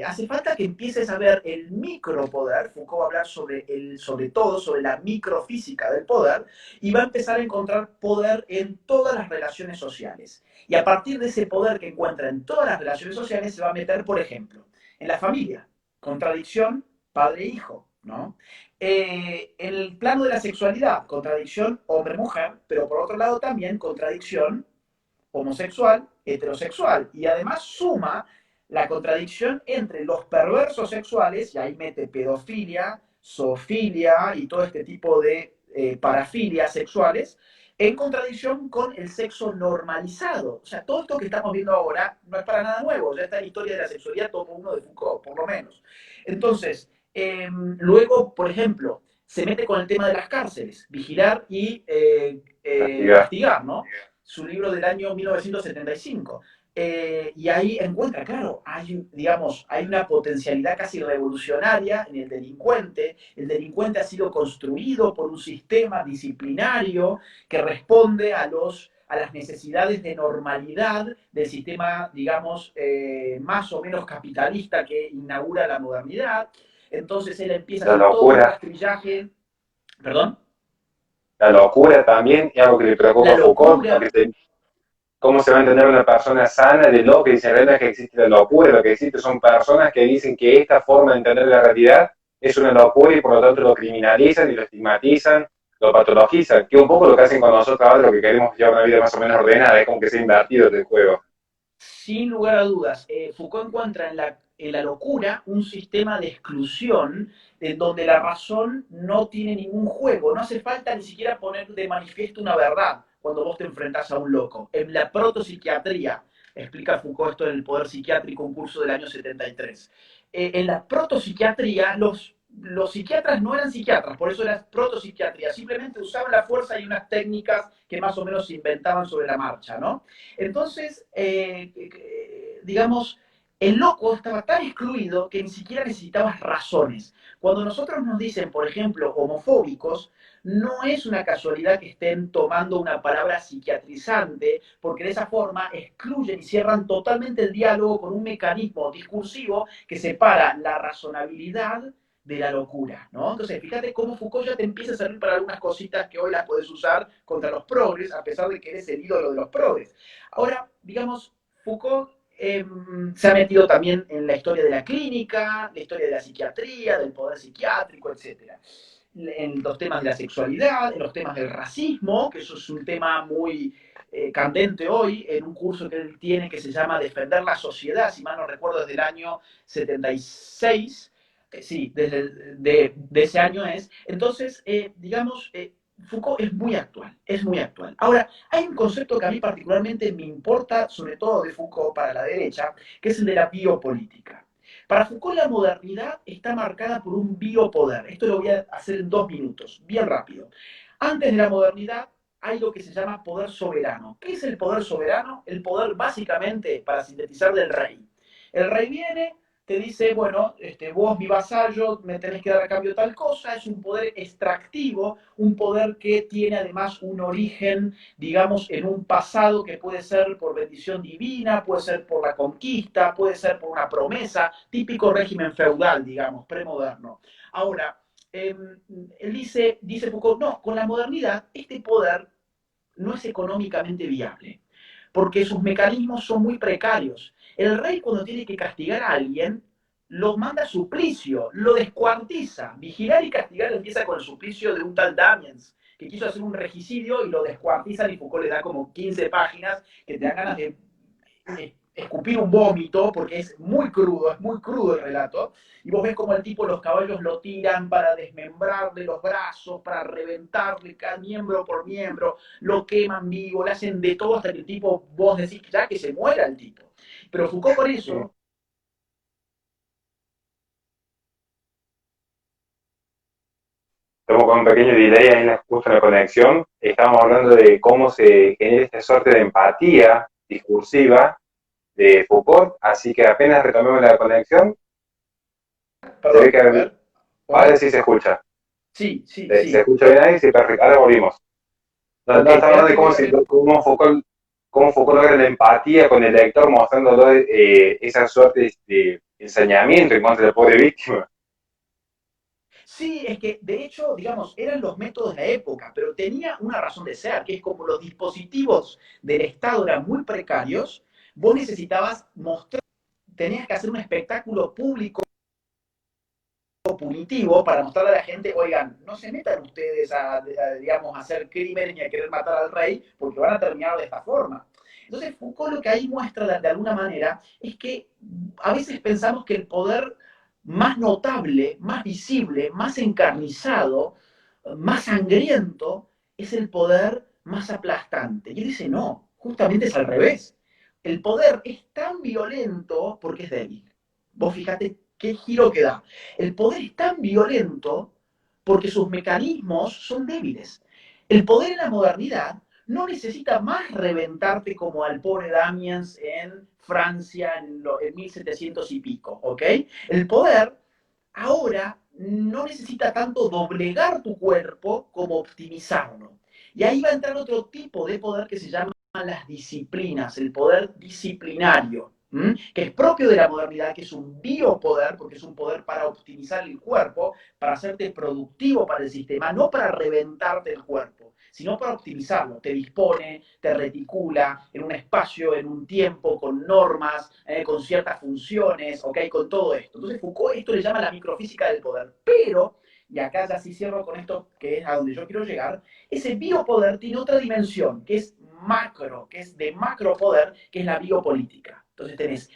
Hace falta que empieces a ver el micropoder. Foucault va a hablar sobre todo, sobre la microfísica del poder, y va a empezar a encontrar poder en todas las relaciones sociales. Y a partir de ese poder que encuentra en todas las relaciones sociales, se va a meter, por ejemplo, en la familia. Contradicción padre-hijo, ¿no? En el plano de la sexualidad, contradicción hombre-mujer, pero por otro lado también contradicción homosexual, heterosexual, y además suma la contradicción entre los perversos sexuales, y ahí mete pedofilia, zoofilia y todo este tipo de parafilias sexuales, en contradicción con el sexo normalizado. O sea, todo esto que estamos viendo ahora no es para nada nuevo, ya está en la historia de la sexualidad, tomo uno de Foucault, por lo menos. Entonces, luego, por ejemplo, se mete con el tema de las cárceles, vigilar y castigar, ¿no? Su libro del año 1975. Y ahí encuentra, claro, hay una potencialidad casi revolucionaria en el delincuente. El delincuente ha sido construido por un sistema disciplinario que responde a las necesidades de normalidad del sistema, digamos, más o menos capitalista que inaugura la modernidad. Entonces él empieza a La hacer todo un locura, rastrillaje, perdón, la locura también es algo que le preocupa la a Foucault, locura. cómo se va a entender una persona sana de lo que dice, no es que existe la locura, lo que existe son personas que dicen que esta forma de entender la realidad es una locura y por lo tanto lo criminalizan y lo estigmatizan, lo patologizan, que es un poco lo que hacen con nosotros ahora, lo que queremos llevar una vida más o menos ordenada, es como que se ha invertido el juego. Sin lugar a dudas, Foucault encuentra en la locura un sistema de exclusión en donde la razón no tiene ningún juego. No hace falta ni siquiera poner de manifiesto una verdad cuando vos te enfrentás a un loco. En la protopsiquiatría, explica Foucault esto en El Poder Psiquiátrico, un curso del año 73. En la protopsiquiatría, los psiquiatras no eran psiquiatras, por eso era protopsiquiatría. Simplemente usaban la fuerza y unas técnicas que más o menos se inventaban sobre la marcha, ¿no? Entonces, digamos, el loco estaba tan excluido que ni siquiera necesitabas razones. Cuando nosotros nos dicen, por ejemplo, homofóbicos, no es una casualidad que estén tomando una palabra psiquiatrizante, porque de esa forma excluyen y cierran totalmente el diálogo con un mecanismo discursivo que separa la razonabilidad de la locura, ¿no? Entonces, fíjate cómo Foucault ya te empieza a servir para algunas cositas que hoy las puedes usar contra los progres, a pesar de que eres el ídolo de los progres. Ahora, digamos, Foucault se ha metido también en la historia de la clínica, la historia de la psiquiatría, del poder psiquiátrico, etcétera. En los temas de la sexualidad, en los temas del racismo, que eso es un tema muy candente hoy, en un curso que él tiene que se llama Defender la sociedad, si mal no recuerdo, desde el año 76, sí, de ese año es. Entonces, digamos, Foucault es muy actual, es muy actual. Ahora, hay un concepto que a mí particularmente me importa, sobre todo de Foucault para la derecha, que es el de la biopolítica. Para Foucault la modernidad está marcada por un biopoder. Esto lo voy a hacer en 2 minutos, bien rápido. Antes de la modernidad hay lo que se llama poder soberano. ¿Qué es el poder soberano? El poder básicamente, para sintetizar, del rey. El rey viene, te dice, bueno, vos mi vasallo me tenés que dar a cambio tal cosa, es un poder extractivo, un poder que tiene además un origen, digamos, en un pasado que puede ser por bendición divina, puede ser por la conquista, puede ser por una promesa, típico régimen feudal, digamos, premoderno. Ahora, él dice Foucault, no, con la modernidad este poder no es económicamente viable, porque sus mecanismos son muy precarios. El rey cuando tiene que castigar a alguien, lo manda a suplicio, lo descuartiza. Vigilar y castigar empieza con el suplicio de un tal Damiens, que quiso hacer un regicidio y lo descuartizan y Foucault le da como 15 páginas que te dan ganas de escupir un vómito, porque es muy crudo el relato, y vos ves como el tipo, los caballos lo tiran para desmembrarle los brazos, para reventarle cada miembro por miembro, lo queman vivo, le hacen de todo hasta que el tipo, vos decís ya que se muera el tipo. Pero Foucault por eso. Estamos con un pequeño delay ahí justo en la conexión. Estamos hablando de cómo se genera esta suerte de empatía discursiva de Foucault, así que apenas retomemos la conexión, se ve Perdón, que a ver, ahora hola. sí se escucha. Sí, sí, Se sí. escucha bien ahí, sí, perfecto. Ahora volvimos. No, Ok, no, estaba hablando de espérate que. cómo Foucault logra la empatía con el lector, mostrándolo esa suerte de ensañamiento en contra de la pobre víctima. Sí, es que de hecho, digamos, eran los métodos de la época, pero tenía una razón de ser, que es como los dispositivos del Estado eran muy precarios, vos necesitabas mostrar, tenías que hacer un espectáculo público punitivo para mostrarle a la gente, oigan, no se metan ustedes digamos, a hacer crímenes ni a querer matar al rey, porque van a terminar de esta forma. Entonces, Foucault lo que ahí muestra de alguna manera es que a veces pensamos que el poder más notable, más visible, más encarnizado, más sangriento, es el poder más aplastante. Y él dice, no, justamente es al revés. El poder es tan violento porque es débil. Vos fíjate qué giro que da. El poder es tan violento porque sus mecanismos son débiles. El poder en la modernidad no necesita más reventarte como al pobre Damiens en Francia en 1700 y pico, ¿ok? El poder ahora no necesita tanto doblegar tu cuerpo como optimizarlo. Y ahí va a entrar otro tipo de poder que se llama las disciplinas, el poder disciplinario, que es propio de la modernidad, que es un biopoder, porque es un poder para optimizar el cuerpo, para hacerte productivo para el sistema, no para reventarte el cuerpo, sino para optimizarlo. Te dispone, te reticula en un espacio, en un tiempo, con normas, con ciertas funciones, ¿ok? Con todo esto. Entonces Foucault esto le llama la microfísica del poder. Pero, y acá ya sí cierro con esto, que es a donde yo quiero llegar, ese biopoder tiene otra dimensión, que es macro, que es de macropoder, que es la biopolítica. Entonces tenés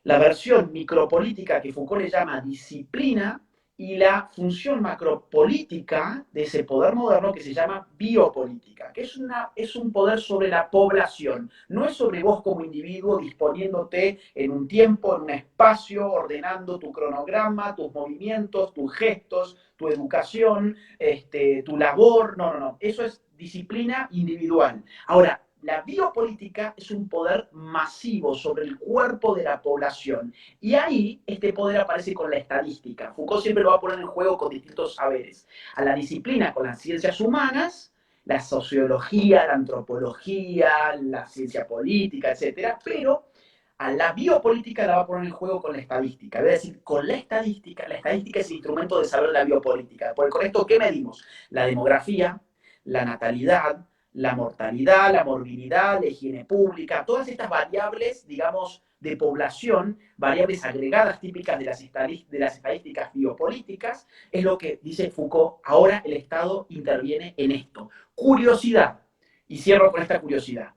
la versión micropolítica que Foucault le llama disciplina y la función macropolítica de ese poder moderno que se llama biopolítica, que es un poder sobre la población, no es sobre vos como individuo disponiéndote en un tiempo, en un espacio, ordenando tu cronograma, tus movimientos, tus gestos, tu educación, tu labor, no, no, no, eso es disciplina individual. Ahora, la biopolítica es un poder masivo sobre el cuerpo de la población. Y ahí este poder aparece con la estadística. Foucault siempre lo va a poner en juego con distintos saberes. A la disciplina con las ciencias humanas, la sociología, la antropología, la ciencia política, etcétera, pero a la biopolítica la va a poner en juego con la estadística. Es decir, con la estadística es el instrumento de saber la biopolítica. Porque con esto, ¿qué medimos? La demografía, la natalidad, la mortalidad, la morbilidad, la higiene pública, todas estas variables, digamos, de población, variables agregadas típicas de las estadísticas biopolíticas, es lo que dice Foucault, ahora el Estado interviene en esto. Curiosidad, y cierro con esta curiosidad.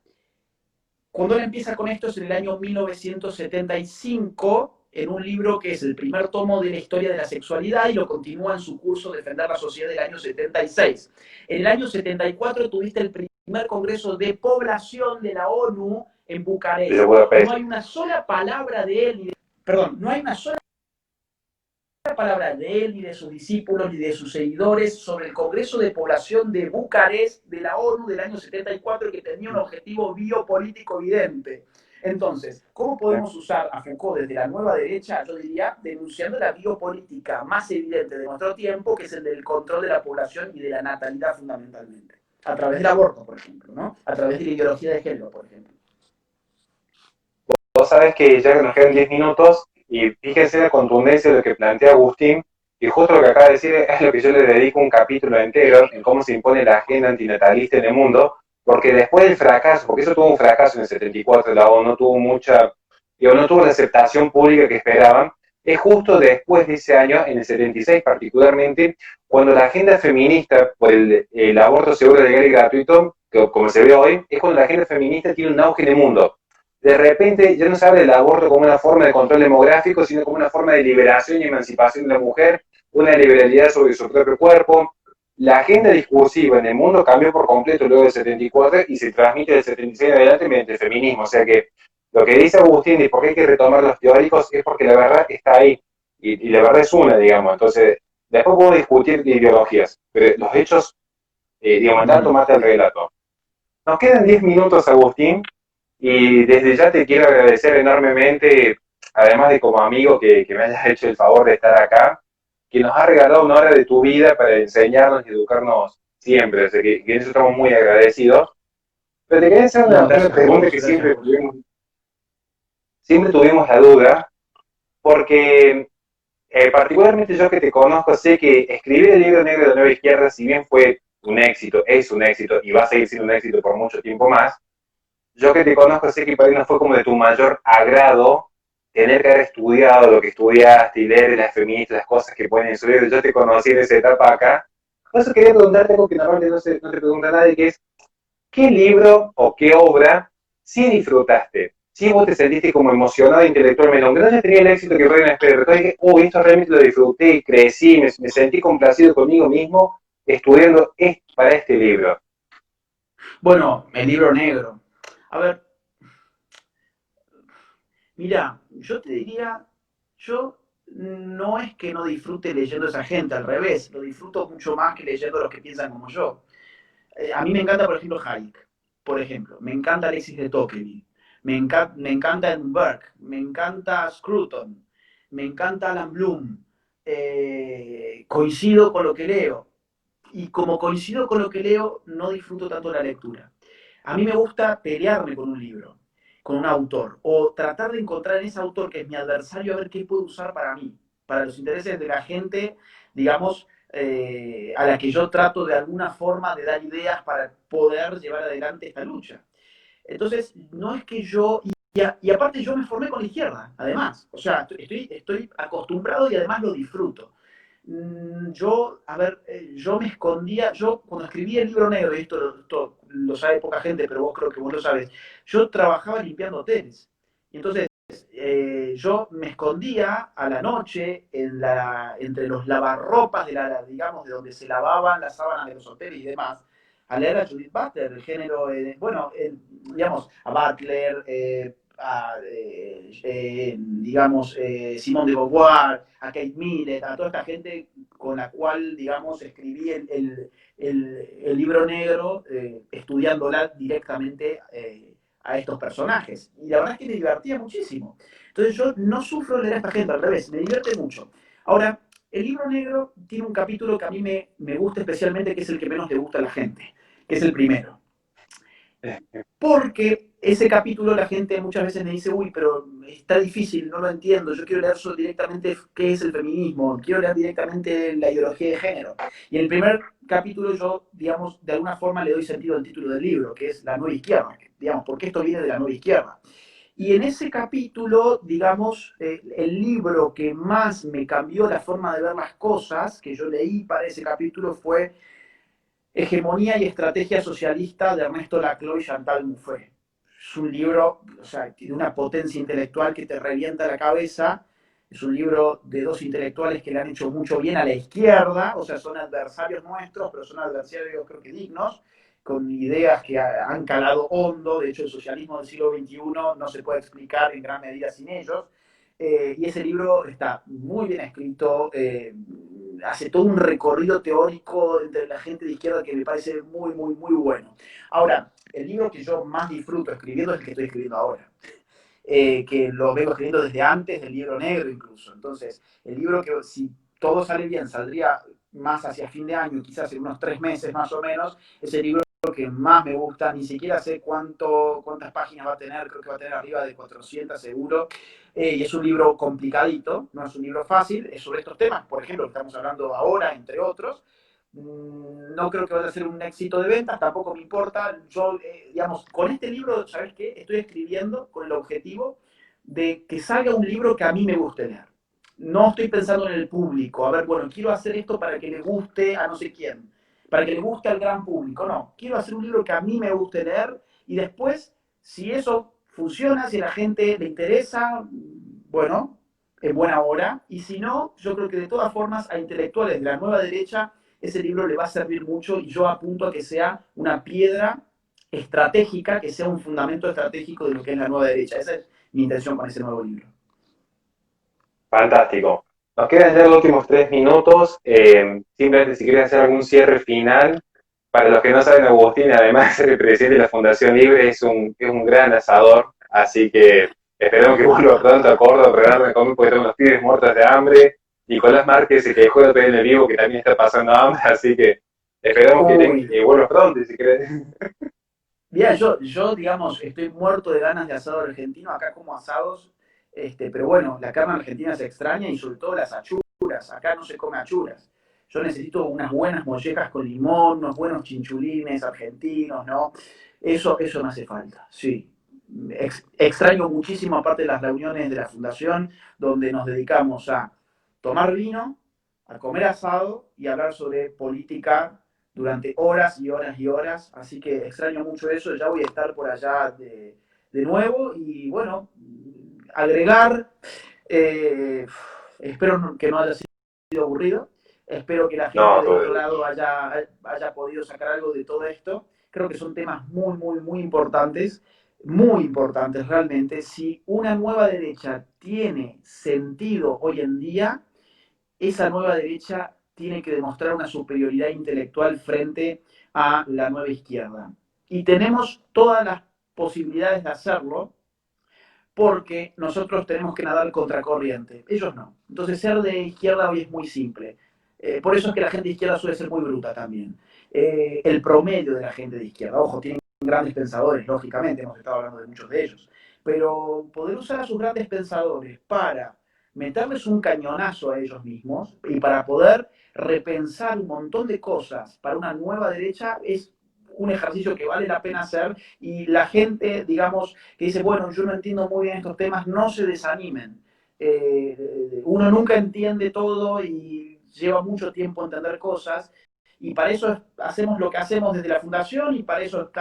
Cuando él empieza con esto es en el año 1975, en un libro que es el primer tomo de la historia de la sexualidad y lo continúa en su curso Defender la Sociedad del año 76. En el año 74 tuviste el primer congreso de población de la ONU en Bucarest. No hay una sola palabra de él, perdón, no hay una sola palabra de él, ni de sus discípulos, ni de sus seguidores sobre el Congreso de Población de Bucarest de la ONU del año 74 que tenía un objetivo biopolítico evidente. Entonces, ¿cómo podemos usar a Foucault desde la nueva derecha? Yo diría, denunciando la biopolítica más evidente de nuestro tiempo, que es el del control de la población y de la natalidad fundamentalmente. A través del aborto, por ejemplo, ¿no? A través de la ideología de género, por ejemplo. Vos sabés que ya nos quedan 10 minutos y fíjense la contundencia de lo que plantea Agustín, y justo lo que acaba de decir es lo que yo le dedico un capítulo entero en cómo se impone la agenda antinatalista en el mundo, porque después del fracaso, porque eso tuvo un fracaso en el 74, la ONU no tuvo mucha, digo, no tuvo la aceptación pública que esperaban, es justo después de ese año, en el 76 particularmente, cuando la agenda feminista por el aborto seguro, legal y gratuito, que, como se ve hoy, es cuando la agenda feminista tiene un auge en el mundo. De repente ya no se habla del aborto como una forma de control demográfico, sino como una forma de liberación y emancipación de la mujer, una liberalidad sobre su propio cuerpo. La agenda discursiva en el mundo cambió por completo luego del 74 y se transmite del 76 en adelante mediante el feminismo. O sea que lo que dice Agustín de por qué hay que retomar los teóricos es porque la verdad está ahí y la verdad es una, digamos. Entonces, después podemos discutir de ideologías, pero los hechos, digamos, el dato mata el relato. Nos quedan 10 minutos, Agustín, y desde ya te quiero agradecer enormemente, además de como amigo que me hayas hecho el favor de estar acá, que nos ha regalado una hora de tu vida para enseñarnos y educarnos siempre. O sea, que en eso estamos muy agradecidos. Pero te quería hacer No, una gracias a pregunta vos, que gracias a vos. siempre tuvimos la duda, porque particularmente yo que te conozco, sé que escribir el libro negro de la nueva izquierda, si bien fue un éxito, es un éxito y va a seguir siendo un éxito por mucho tiempo más, yo que te conozco sé que para ti no fue como de tu mayor agrado tener que haber estudiado lo que estudiaste y leer de las feministas, las cosas que ponen en su libro. Yo te conocí en esa etapa acá. Por eso quería preguntarte algo que normalmente no te pregunta nadie, que es, ¿qué libro o qué obra sí disfrutaste? Sí vos te sentiste como emocionado intelectualmente, aunque no haya tenido el éxito que Reina espera, pero dije, uy, esto realmente lo disfruté y crecí, me sentí complacido conmigo mismo estudiando para este libro. Bueno, el libro negro. A ver, mira, yo te diría, yo no es que no disfrute leyendo a esa gente, al revés, lo disfruto mucho más que leyendo a los que piensan como yo. A mí me encanta, por ejemplo, Hayek, por ejemplo, me encanta Alexis de Tocqueville, me encanta Edmund Burke, me encanta Scruton, me encanta Alan Bloom, coincido con lo que leo, y como coincido con lo que leo, no disfruto tanto la lectura. A mí me gusta pelearme con un libro, con un autor, o tratar de encontrar en ese autor que es mi adversario a ver qué puedo usar para mí, para los intereses de la gente, digamos, a la que yo trato de alguna forma de dar ideas para poder llevar adelante esta lucha. Entonces, no es que yo, y aparte yo me formé con la izquierda, además, o sea, estoy acostumbrado y además lo disfruto. Yo, a ver, yo me escondía, yo cuando escribí el libro negro, y esto lo sabe poca gente, pero vos creo que vos lo sabes, yo trabajaba limpiando hoteles. Y entonces yo me escondía a la noche entre los lavarropas digamos, de donde se lavaban las sábanas de los hoteles y demás, a leer a Judith Butler, el género, bueno, digamos, a Butler, digamos, Simone de Beauvoir, a Kate Millett, a toda esta gente con la cual, digamos, escribí el libro negro, estudiándola directamente a estos personajes. Y la verdad es que me divertía muchísimo. Entonces yo no sufro leer a esta gente, al revés, me divierte mucho. Ahora, el libro negro tiene un capítulo que a mí me gusta especialmente, que es el que menos le gusta a la gente, que es el primero. Porque ese capítulo la gente muchas veces me dice, uy, pero está difícil, no lo entiendo, yo quiero leer directamente qué es el feminismo, quiero leer directamente la ideología de género. Y en el primer capítulo yo, digamos, de alguna forma le doy sentido al título del libro, que es La Nueva Izquierda, digamos, porque esto viene de la Nueva Izquierda. Y en ese capítulo, digamos, el libro que más me cambió la forma de ver las cosas, que yo leí para ese capítulo, fue Hegemonía y Estrategia Socialista de Ernesto Laclau y Chantal Mouffe. Es un libro, o sea, de una potencia intelectual que te revienta la cabeza. Es un libro de dos intelectuales que le han hecho mucho bien a la izquierda, o sea, son adversarios nuestros, pero son adversarios creo que dignos, con ideas que han calado hondo. De hecho, el socialismo del siglo XXI no se puede explicar en gran medida sin ellos. Y ese libro está muy bien escrito, hace todo un recorrido teórico entre la gente de izquierda que me parece muy, muy, muy bueno. Ahora, el libro que yo más disfruto escribiendo es el que estoy escribiendo ahora. que lo vengo escribiendo desde antes del Libro Negro incluso. Entonces, el libro que si todo sale bien saldría más hacia fin de año, quizás en unos 3 meses más o menos, es el libro que más me gusta, ni siquiera sé cuántas páginas va a tener, creo que va a tener arriba de 400 seguro, y es un libro complicadito, no es un libro fácil, es sobre estos temas, por ejemplo, que estamos hablando ahora, entre otros. No creo que vaya a ser un éxito de ventas, tampoco me importa. Yo, digamos, con este libro, ¿sabes qué? Estoy escribiendo con el objetivo de que salga un libro que a mí me guste leer. No estoy pensando en el público, a ver, bueno, quiero hacer esto para que le guste a no sé quién, para que le guste al gran público. No, quiero hacer un libro que a mí me guste leer y después, si eso funciona, si a la gente le interesa, bueno, en buena hora. Y si no, yo creo que de todas formas a intelectuales de la nueva derecha ese libro le va a servir mucho y yo apunto a que sea una piedra estratégica, que sea un fundamento estratégico de lo que es la nueva derecha. Esa es mi intención con ese nuevo libro. Fantástico. Nos quedan ya los últimos 3 minutos. Simplemente si quieres hacer algún cierre final. Para los que no saben, Agustín, además de ser el presidente de la Fundación Libre, es un gran asador. Así que esperemos que vuelva pronto a Córdoba a prepararme comer porque tengo unos pibes muertos de hambre. Nicolás Márquez se quejó de pedir en el vivo que también está pasando hambre. Así que esperemos Uy, que vuelva pronto, si querés. mira, yo, digamos, estoy muerto de ganas de asado argentino. Acá como asados, pero bueno, la carne argentina se extraña y sobre todo las achuras. Acá no se come achuras. Yo necesito unas buenas mollejas con limón, unos buenos chinchulines argentinos, ¿no? Eso me hace falta, sí. Extraño muchísimo, aparte de las reuniones de la fundación, donde nos dedicamos a tomar vino, a comer asado y a hablar sobre política durante horas y horas y horas, así que extraño mucho eso, ya voy a estar por allá de nuevo y bueno, agregar, eh, espero que no haya sido aburrido, espero que la gente No, del otro todo. lado haya podido sacar algo de todo esto, creo que son temas muy, muy, muy importantes realmente. Si una nueva derecha tiene sentido hoy en día, esa nueva derecha tiene que demostrar una superioridad intelectual frente a la nueva izquierda. Y tenemos todas las posibilidades de hacerlo porque nosotros tenemos que nadar contracorriente, ellos no. Entonces ser de izquierda hoy es muy simple. Por eso es que la gente de izquierda suele ser muy bruta también. El promedio de la gente de izquierda, ojo, tienen grandes pensadores, lógicamente, hemos estado hablando de muchos de ellos, pero poder usar a sus grandes pensadores para meterles un cañonazo a ellos mismos y para poder repensar un montón de cosas para una nueva derecha es un ejercicio que vale la pena hacer y la gente, digamos, que dice, bueno, yo no entiendo muy bien estos temas, no se desanimen. Uno nunca entiende todo y lleva mucho tiempo entender cosas y para eso hacemos lo que hacemos desde la fundación y para eso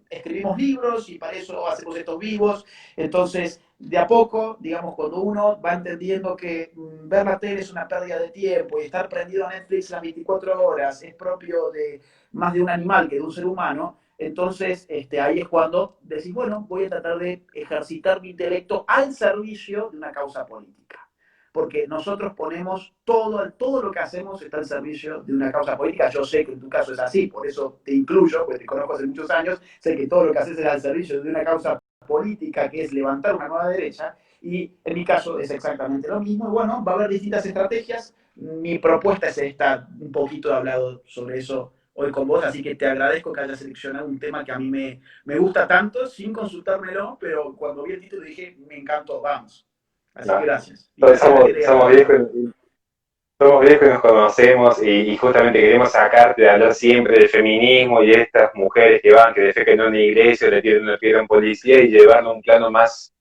escribimos libros y para eso hacemos estos vivos. Entonces, de a poco, digamos, cuando uno va entendiendo que ver la tele es una pérdida de tiempo y estar prendido a Netflix las 24 horas es propio de más de un animal que de un ser humano, entonces ahí es cuando decís, bueno, voy a tratar de ejercitar mi intelecto al servicio de una causa política. Porque nosotros ponemos todo lo que hacemos está al servicio de una causa política. Yo sé que en tu caso es así, por eso te incluyo, porque te conozco hace muchos años, sé que todo lo que haces es al servicio de una causa política, que es levantar una nueva derecha, y en mi caso es exactamente lo mismo. Y bueno, va a haber distintas estrategias. Mi propuesta es esta, un poquito he hablado sobre eso hoy con vos, así que te agradezco que hayas seleccionado un tema que a mí me gusta tanto, sin consultármelo, pero cuando vi el título dije, me encantó, vamos. Así que No. gracias. Y Entonces gracias a la gente que somos aportó. viejos. Somos viejos y nos conocemos y justamente queremos sacarte de hablar siempre del feminismo y de estas mujeres que van, que defecan en una iglesia o le tiran una piedra a un policía y llevarlo a un plano más